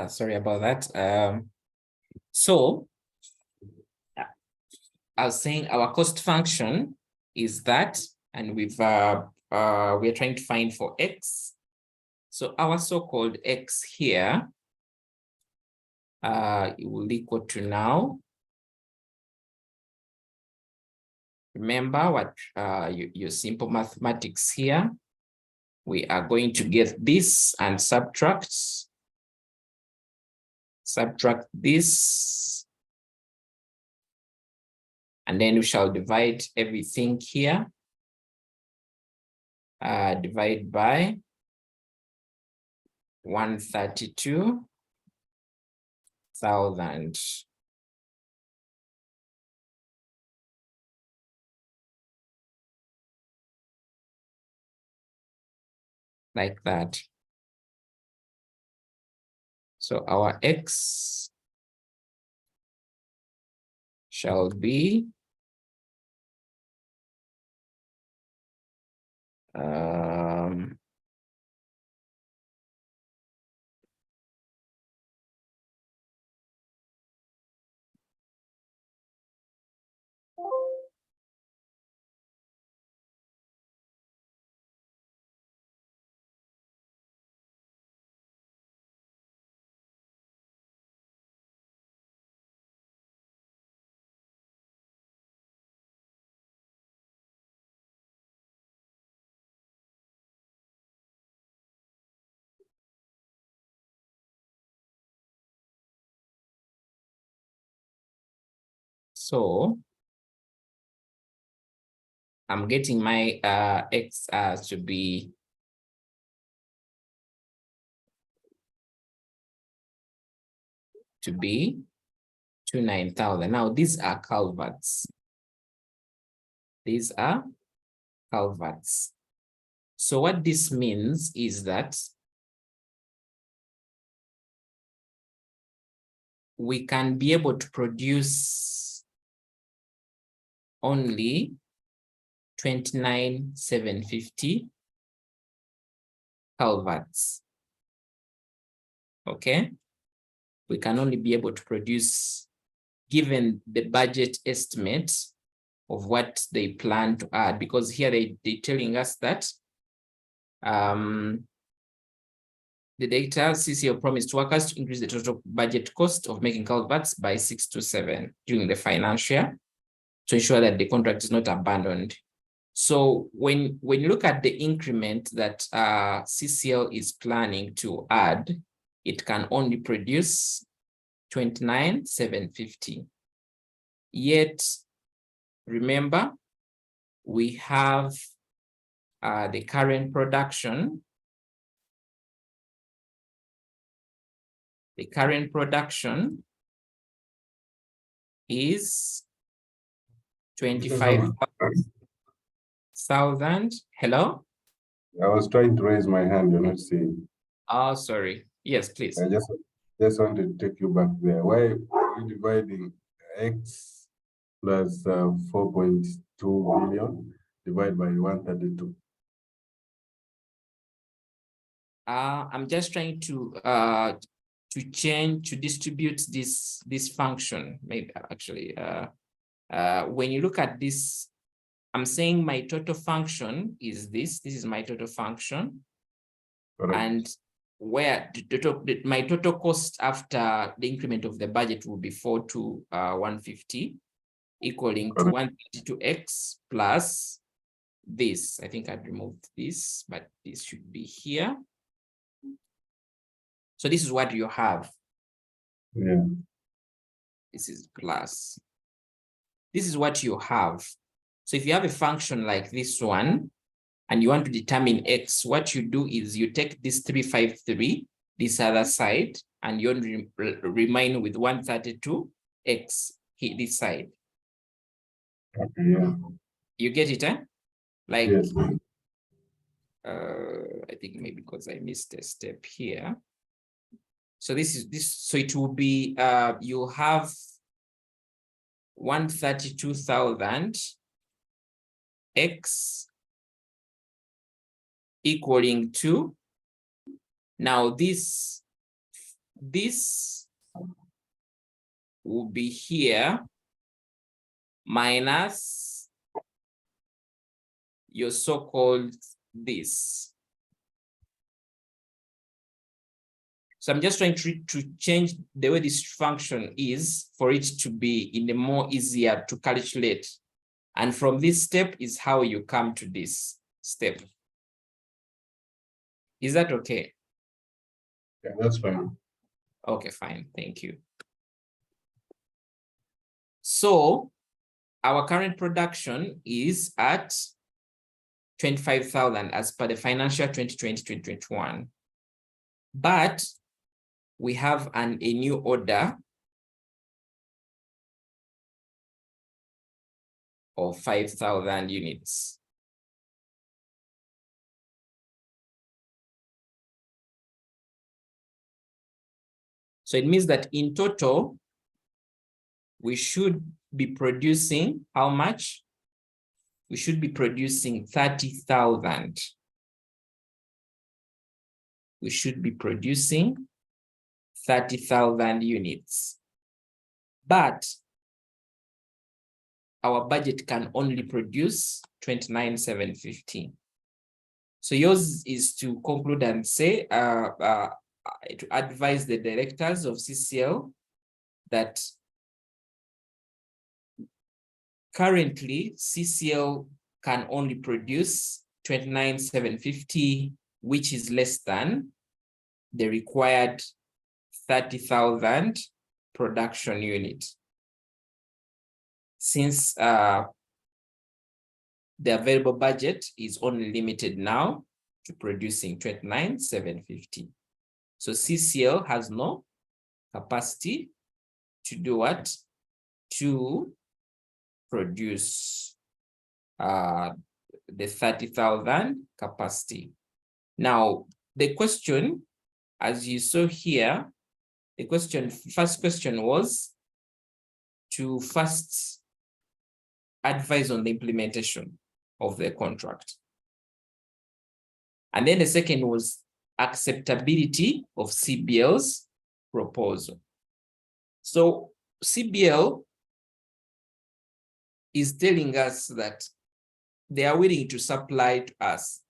Speaker 1: Sorry about that. So I was saying our cost function is that, and we're trying to find for X. So our so-called X here, it will equal to now. Remember what your simple mathematics here. We are going to get this and subtract this. And then we shall divide everything here. Divide by 132,000. Like that. So our X shall be So I'm getting my X to be to be 29,000. Now these are culverts. These are culverts. So what this means is that we can be able to produce only 29,750 culverts. Okay, we can only be able to produce, given the budget estimate of what they plan to add, because here they're telling us that the data CCL promised workers to increase the total budget cost of making culverts by 6 to 7 during the financial year to ensure that the contract is not abandoned. So when you look at the increment that CCL is planning to add, it can only produce 29,750. Yet, remember, we have the current production. The current production is 25,000. Hello?
Speaker 2: I was trying to raise my hand, you're not seeing.
Speaker 1: Oh, sorry. Yes, please.
Speaker 2: I just wanted to take you back there. Why are you dividing X plus 4.2 billion divided by 132?
Speaker 1: I'm just trying to distribute this function. Maybe actually, when you look at this, I'm saying my total function is this. This is my total function. Correct. And where my total cost after the increment of the budget will be 4 to 150, equaling to 132x plus this. I think I've removed this, but this should be here. So this is what you have.
Speaker 2: Yeah.
Speaker 1: This is plus. This is what you have. So if you have a function like this one, and you want to determine X, what you do is you take this 353, this other side, and you remain with 132X, this side.
Speaker 2: Okay, yeah.
Speaker 1: You get it, eh? Like,
Speaker 2: yes.
Speaker 1: I think maybe because I missed a step here. So this is this, so it will be, you have 132,000 X equaling to, now this will be here minus your so-called this. So I'm just trying to change the way this function is for it to be in a more easier to calculate. And from this step is how you come to this step. Is that okay?
Speaker 2: Yeah, that's fine.
Speaker 1: Okay, fine. Thank you. So our current production is at 25,000 as per the financial 2020-2021. But we have a new order of 5,000 units. So it means that in total, we should be producing how much? We should be producing 30,000. We should be producing 30,000 units. But our budget can only produce 29,750. So yours is to conclude and say, to advise the directors of CCL that currently CCL can only produce 29,750, which is less than the required 30,000 production unit. since the available budget is only limited now to producing 29,750. So CCL has no capacity to do what? To produce the 30,000 capacity. Now, the question, as you saw here, the first question was to first advise on the implementation of the contract. And then the second was acceptability of CBL's proposal. So CBL is telling us that they are willing to supply to us.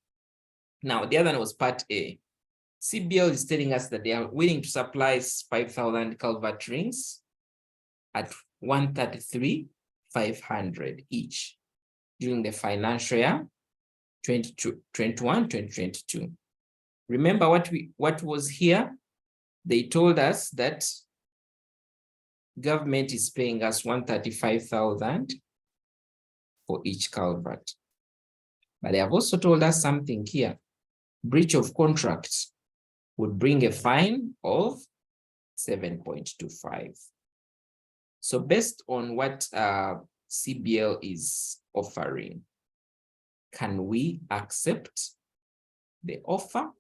Speaker 1: Now, the other one was part A. CBL is telling us that they are willing to supply 5,000 culvert rings at 133,500 each during the financial year 2021-2022. Remember what was here? They told us that government is paying us 135,000 for each culvert. But they have also told us something here. Breach of contract would bring a fine of 7.25. So based on what CBL is offering, can we accept the offer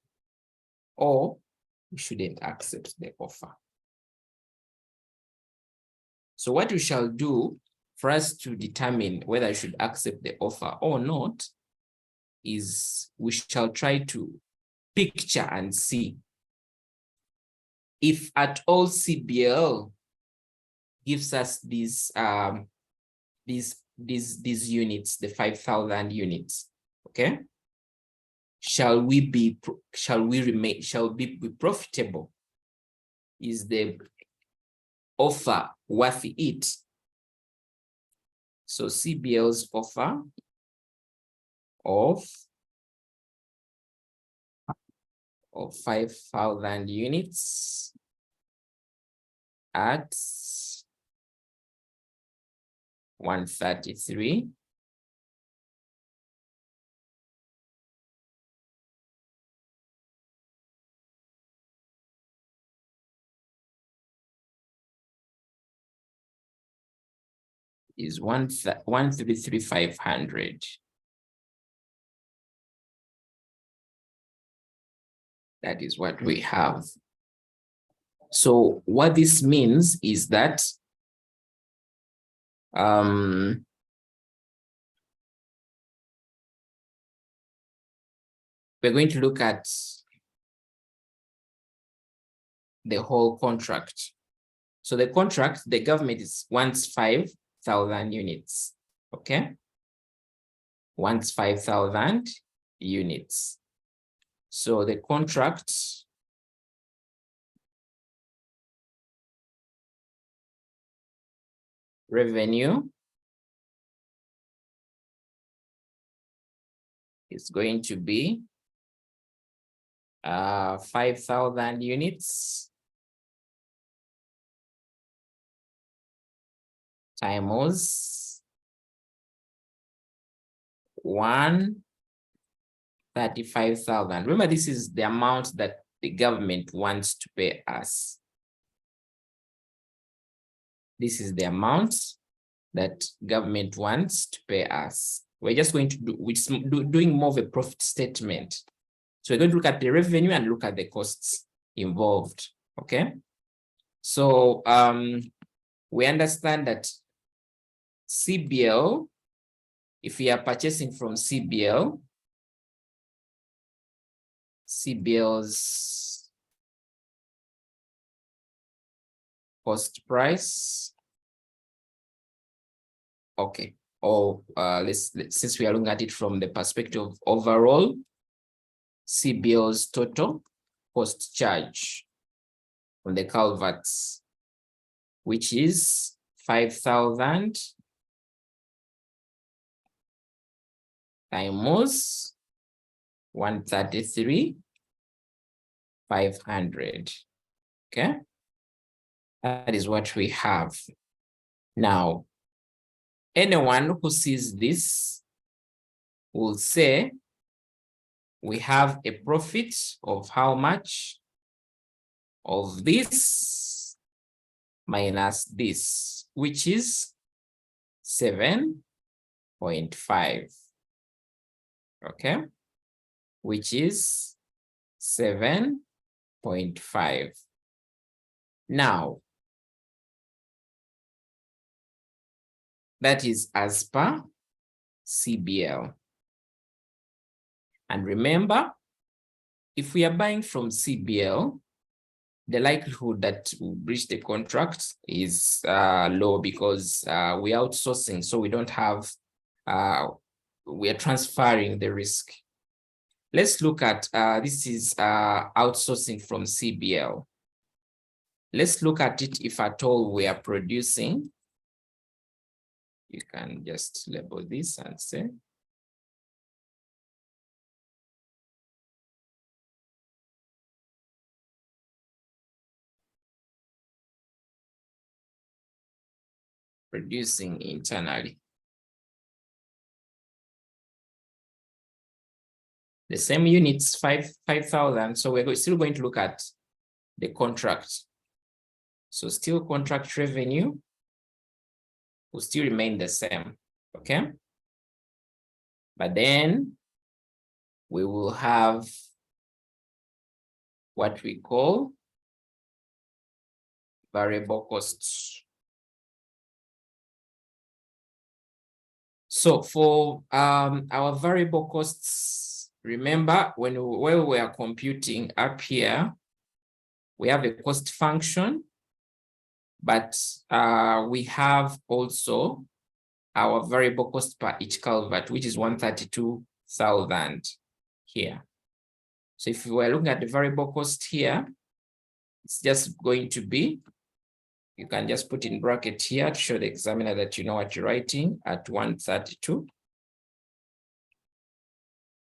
Speaker 1: or we shouldn't accept the offer? So what we shall do for us to determine whether I should accept the offer or not is we shall try to picture and see if at all CBL gives us these units, the 5,000 units, okay? Shall we be profitable? Is the offer worth it? So CBL's offer of 5,000 units at 133 is 133,500. That is what we have. So what this means is that we're going to look at the whole contract. So the contract, the government wants 5,000 units, okay? Wants 5,000 units. So the contract revenue is going to be 5,000 units times 135,000. Remember, this is the amount that the government wants to pay us. This is the amount that government wants to pay us. We're just going to doing more of a profit statement. So we're going to look at the revenue and look at the costs involved, okay? So we understand that CBL, if we are purchasing from CBL's cost price, okay, or since we are looking at it from the perspective of overall, CBL's total cost charge on the culverts, which is 5,000 times 133,500. Okay, that is what we have. Now, anyone who sees this will say, we have a profit of how much? Of this minus this, which is 7.5. Okay, which is 7.5. Now, that is as per CBL. And remember, if we are buying from CBL, the likelihood that we'll breach the contract is low because we're outsourcing, so we don't have, we are transferring the risk. Let's look at, this is outsourcing from CBL. Let's look at it if at all we are producing. You can just label this and say, producing internally. The same units, 5,000. So we're still going to look at the contract. So still contract revenue will still remain the same, okay? But then we will have what we call variable costs. So for our variable costs, remember when we are computing up here, we have a cost function, but we have also our variable cost per each culvert, which is 132,000 here. So if we were looking at the variable cost here, it's just going to be, you can just put in bracket here to show the examiner that you know what you're writing, at 132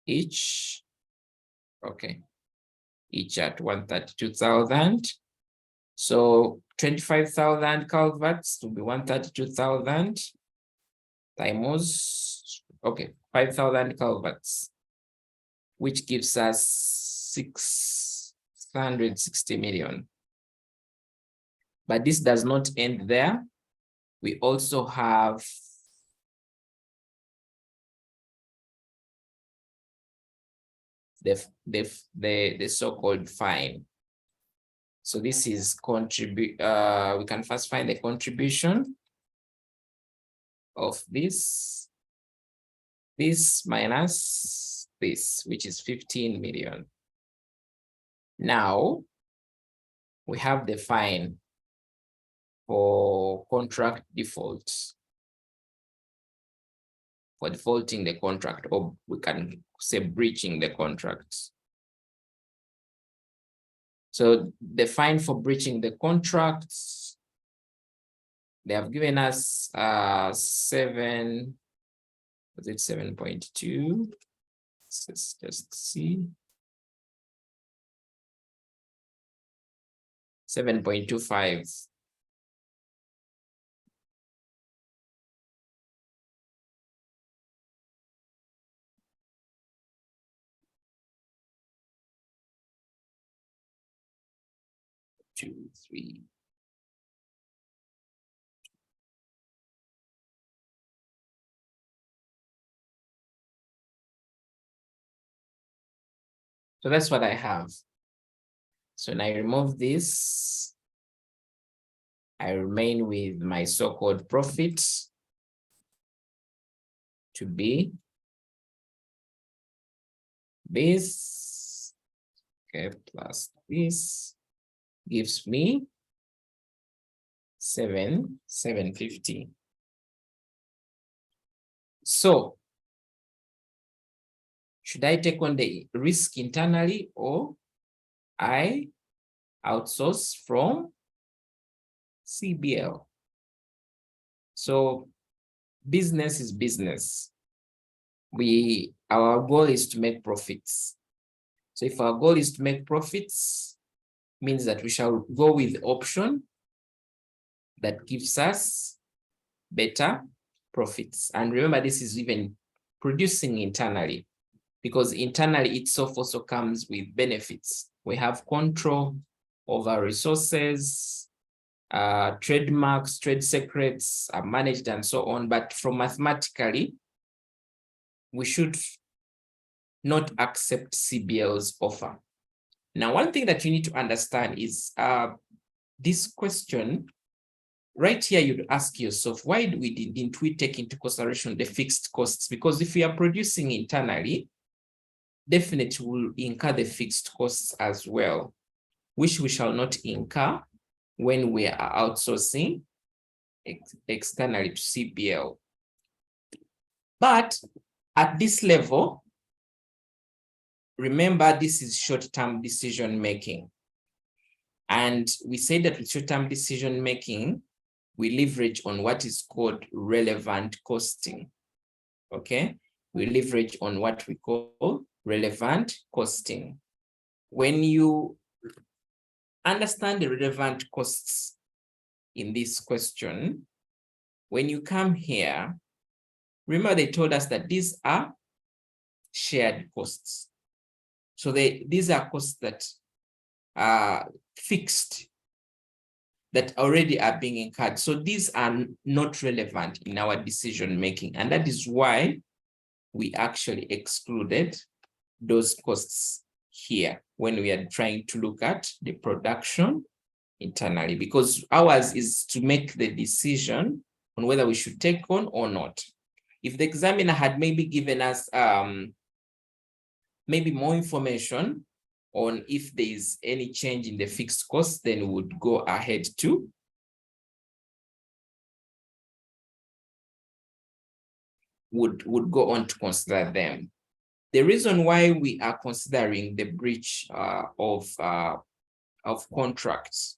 Speaker 1: each. Okay, each at 132,000. So 25,000 culverts to be 132,000 times, okay, 5,000 culverts, which gives us 660 million. But this does not end there. We also have the so-called fine. So this is we can first find the contribution of this minus this, which is 15 million. Now we have the fine for contract defaults, for defaulting the contract, or we can say breaching the contract. So the fine for breaching the contracts, they have given us 7.2. Let's just see. 7.25. Two, three. So that's what I have. So when I remove this, I remain with my so-called profit to be this, okay, plus this gives me 750. So should I take on the risk internally, or I outsource from CBL? So business is business. Our goal is to make profits. So if our goal is to make profits, means that we shall go with the option that gives us better profits. And remember, this is even producing internally, because internally itself also comes with benefits. We have control over resources, trademarks, trade secrets are managed and so on. But from mathematically, we should not accept CBL's offer. Now, one thing that you need to understand is this question right here, you'd ask yourself, why didn't we take into consideration the fixed costs? Because if we are producing internally, definitely we'll incur the fixed costs as well, which we shall not incur when we are outsourcing externally to CBL. But at this level, remember, this is short-term decision-making. And we say that with short-term decision-making, we leverage on what is called relevant costing, okay? We leverage on what we call relevant costing. When you understand the relevant costs in this question, when you come here, remember they told us that these are shared costs. So these are costs that are fixed, that already are being incurred. So these are not relevant in our decision making. And that is why we actually excluded those costs here when we are trying to look at the production internally, because ours is to make the decision on whether we should take on or not. If the examiner had maybe given us maybe more information on if there is any change in the fixed cost, then we would go ahead to would go on to consider them. The reason why we are considering the breach of contracts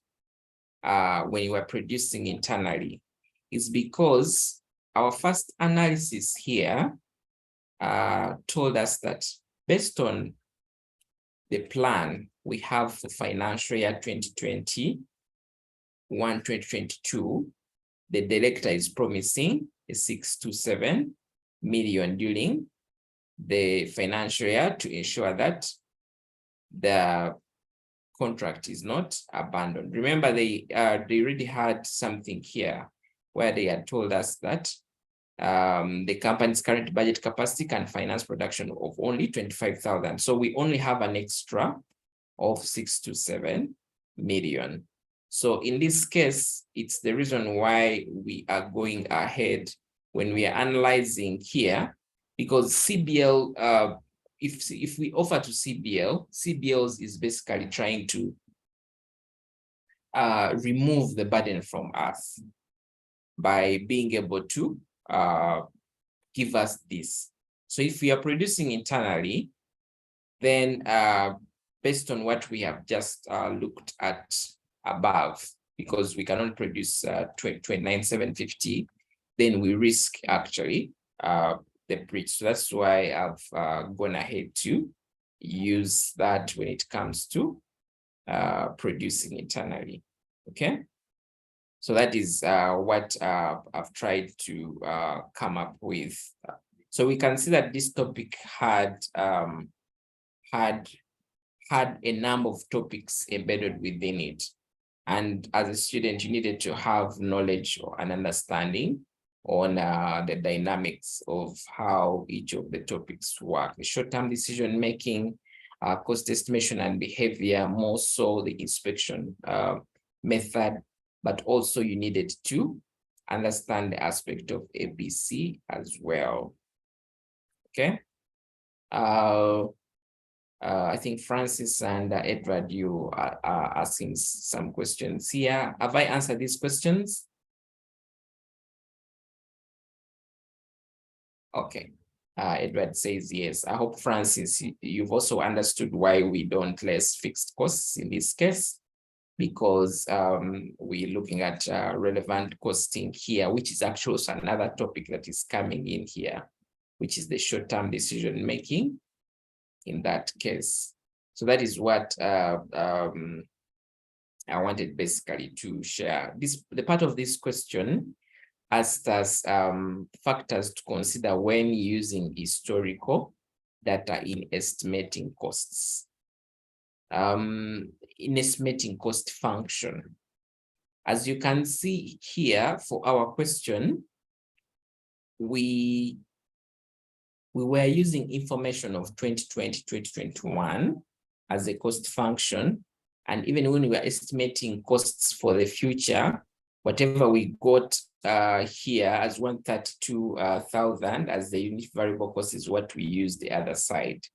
Speaker 1: when you are producing internally is because our first analysis here told us that based on the plan we have for financial year 2021-2022, the director is promising a 627 million during the financial year to ensure that the contract is not abandoned. Remember, they already had something here where they had told us that the company's current budget capacity can finance production of only 25,000. So we only have an extra of 6 to 7 million. So in this case, it's the reason why we are going ahead when we are analyzing here, because CBL, if we offer to CBL, CBL is basically trying to remove the burden from us by being able to give us this. So if we are producing internally, then based on what we have just looked at above, because we cannot produce 29,750, then we risk actually the breach. So that's why I've gone ahead to use that when it comes to producing internally. Okay. So that is what I've tried to come up with. So we can see that this topic had a number of topics embedded within it. And as a student, you needed to have knowledge or an understanding on the dynamics of how each of the topics work. The short-term decision-making, cost estimation and behavior, more so the inspection method, but also you needed to understand the aspect of ABC as well. Okay. I think Francis and Edward, you are asking some questions here. Have I answered these questions? Okay. Edward says yes. I hope, Francis, you've also understood why we don't list fixed costs in this case, because we're looking at relevant costing here, which is actually also another topic that is coming in here, which is the short-term decision-making in that case. So that is what I wanted basically to share. The part of this question asked us factors to consider when using historical data in estimating costs. In estimating cost function. As you can see here for our question, we were using information of 2020, 2021 as a cost function. And even when we were estimating costs for the future, whatever we got here as 132,000 as the unit variable cost is what we use the other side.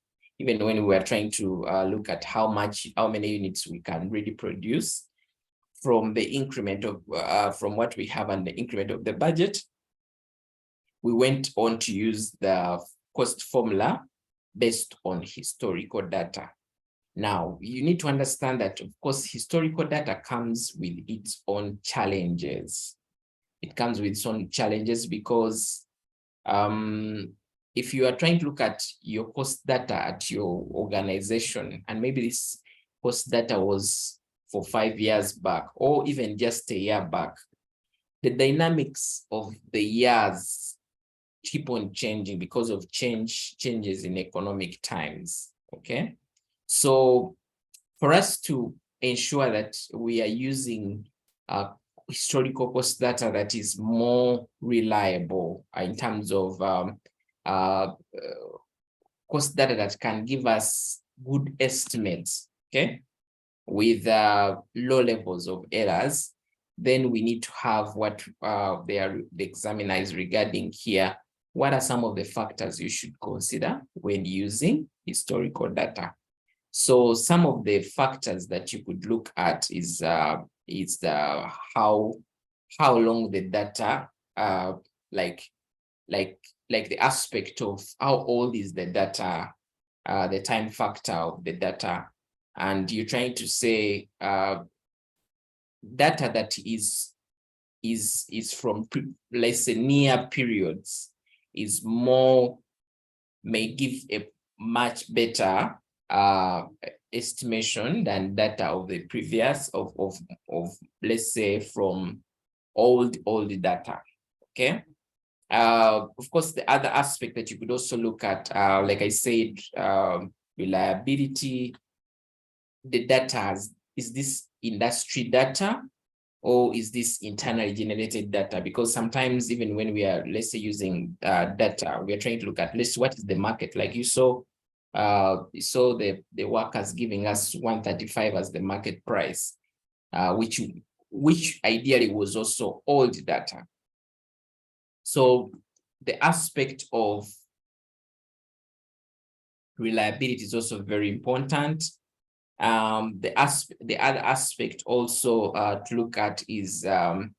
Speaker 1: Even when we were trying to look at how many units we can really produce from the increment of, from what we have and the increment of the budget, we went on to use the cost formula based on historical data. Now, you need to understand that, of course, historical data comes with its own challenges. It comes with its own challenges because if you are trying to look at your cost data at your organization, and maybe this cost data was for 5 years back, or even just a year back, the dynamics of the years keep on changing because of changes in economic times, okay? So for us to ensure that we are using historical cost data that is more reliable in terms of cost data that can give us good estimates, okay, with low levels of errors, then we need to have what the examiner is regarding here. What are some of the factors you should consider when using historical data? So some of the factors that you could look at is how long the data, like the aspect of how old is the data, the time factor of the data, and you're trying to say data that is from, let's say, near periods is may give a much better estimation than data of the previous of let's say from old data, okay? Of course, the other aspect that you could also look at, like I said, reliability. The data, is this industry data or is this internally generated data? Because sometimes even when we are, let's say, using data, we are trying to look at, let's, what is the market? Like you saw the workers giving us 135 as the market price, which ideally was also old data. So the aspect of reliability is also very important. The other aspect also to look at is the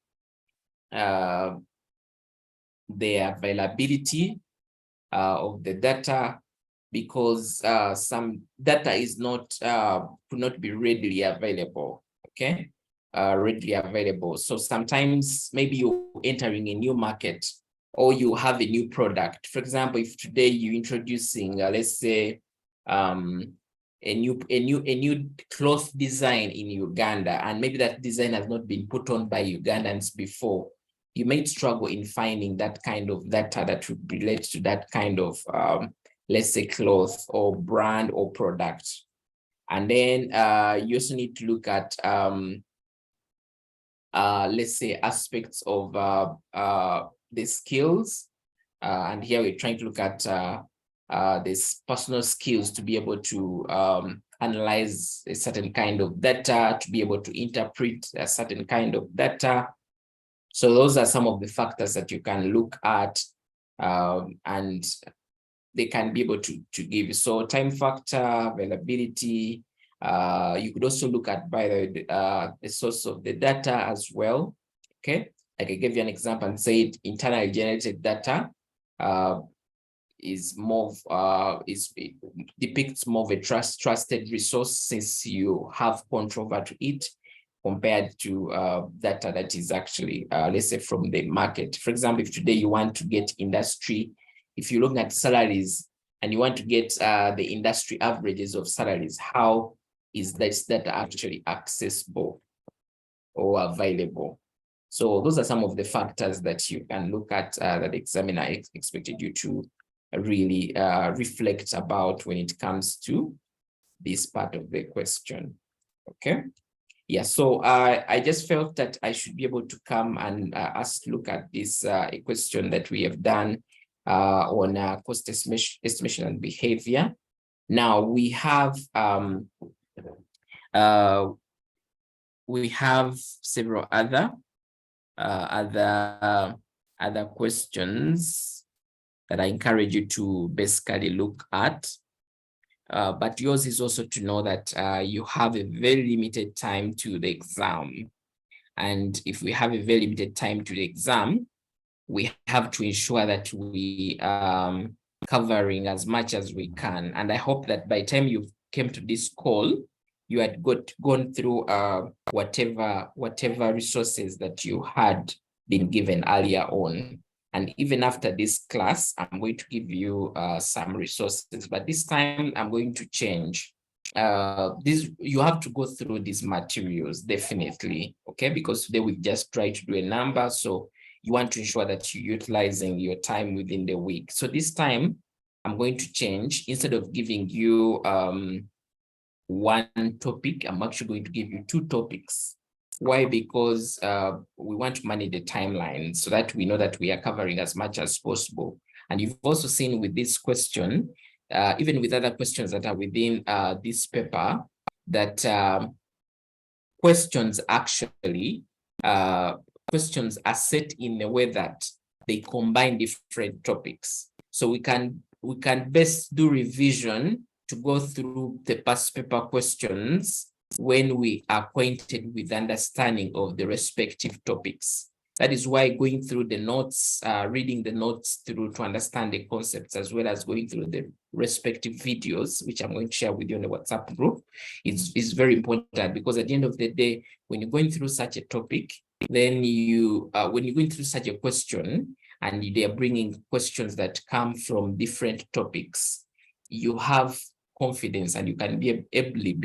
Speaker 1: availability of the data, because some data is could not be readily available, okay? Readily available. So sometimes maybe you're entering a new market or you have a new product. For example, if today you're introducing, let's say, a new cloth design in Uganda, and maybe that design has not been put on by Ugandans before, you might struggle in finding that kind of data that would relate to that kind of let's say cloth or brand or product. And then you also need to look at let's say aspects of the skills, and here we're trying to look at this personal skills to be able to analyze a certain kind of data, to be able to interpret a certain kind of data. So those are some of the factors that you can look at, and they can be able to give you. So time factor, availability. You could also look at by the source of the data as well. Okay, like I gave you an example and said internally generated data is more it depicts more of a trusted resource, since you have control over it, compared to data that is actually let's say from the market. For example, if today you want to get industry, if you look at salaries and you want to get the industry averages of salaries, how is this data actually accessible or available? So those are some of the factors that you can look at that the examiner expected you to really reflect about when it comes to this part of the question. Okay. Yeah, so I just felt that I should be able to come and look at this question that we have done on cost estimation and behavior. Now we have several other questions that I encourage you to basically look at. But yours is also to know that you have a very limited time to the exam. And if we have a very limited time to the exam, we have to ensure that we covering as much as we can. And I hope that by the time you came to this call, you had gone through whatever resources that you had been given earlier on. And even after this class, I'm going to give you some resources, but this time I'm going to change. You have to go through these materials, definitely, okay? Because today we've just tried to do a number, so you want to ensure that you're utilizing your time within the week. So this time I'm going to change. Instead of giving you one topic, I'm actually going to give you two topics. Why? Because we want to manage the timeline so that we know that we are covering as much as possible. And you've also seen with this question, even with other questions that are within this paper, that questions actually, questions are set in a way that they combine different topics. So we can best do revision to go through the past paper questions when we are acquainted with understanding of the respective topics. That is why going through the notes, reading the notes through to understand the concepts, as well as going through the respective videos, which I'm going to share with you in the WhatsApp group, is very important, because at the end of the day, when you're going through such a topic, then when you're going through such a question, and they are bringing questions that come from different topics, you have confidence and you can be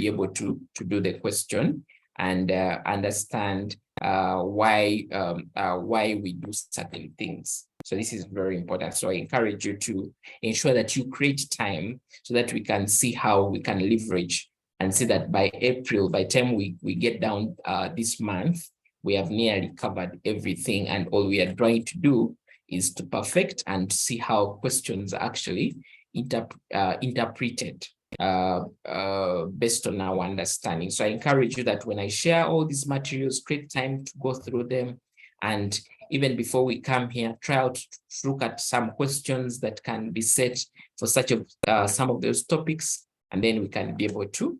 Speaker 1: able to do the question and understand why we do certain things. So this is very important. So I encourage you to ensure that you create time so that we can see how we can leverage and see that by April, by the time we get down this month, we have nearly covered everything, and all we are trying to do is to perfect and see how questions are actually interpreted based on our understanding. So I encourage you that when I share all these materials, create time to go through them. And even before we come here, try out to look at some questions that can be set for such some of those topics, and then we can be able to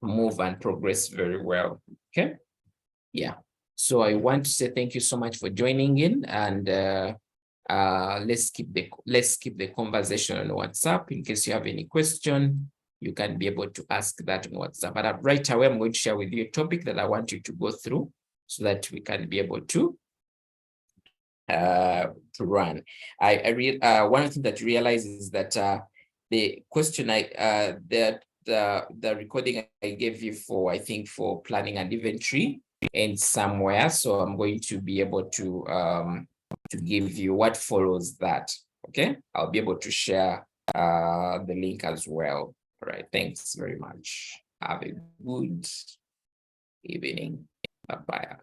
Speaker 1: move and progress very well. Okay. Yeah. So I want to say thank you so much for joining in, and let's keep the conversation on WhatsApp. In case you have any question, you can be able to ask that on WhatsApp. But right away, I'm going to share with you a topic that I want you to go through so that we can be able to run. One of the things that you realize is that the question the recording I gave you for, I think, for planning and inventory and somewhere. So I'm going to be able to give you what follows that. Okay, I'll be able to share the link as well. All right, thanks very much. Have a good evening. Bye-bye.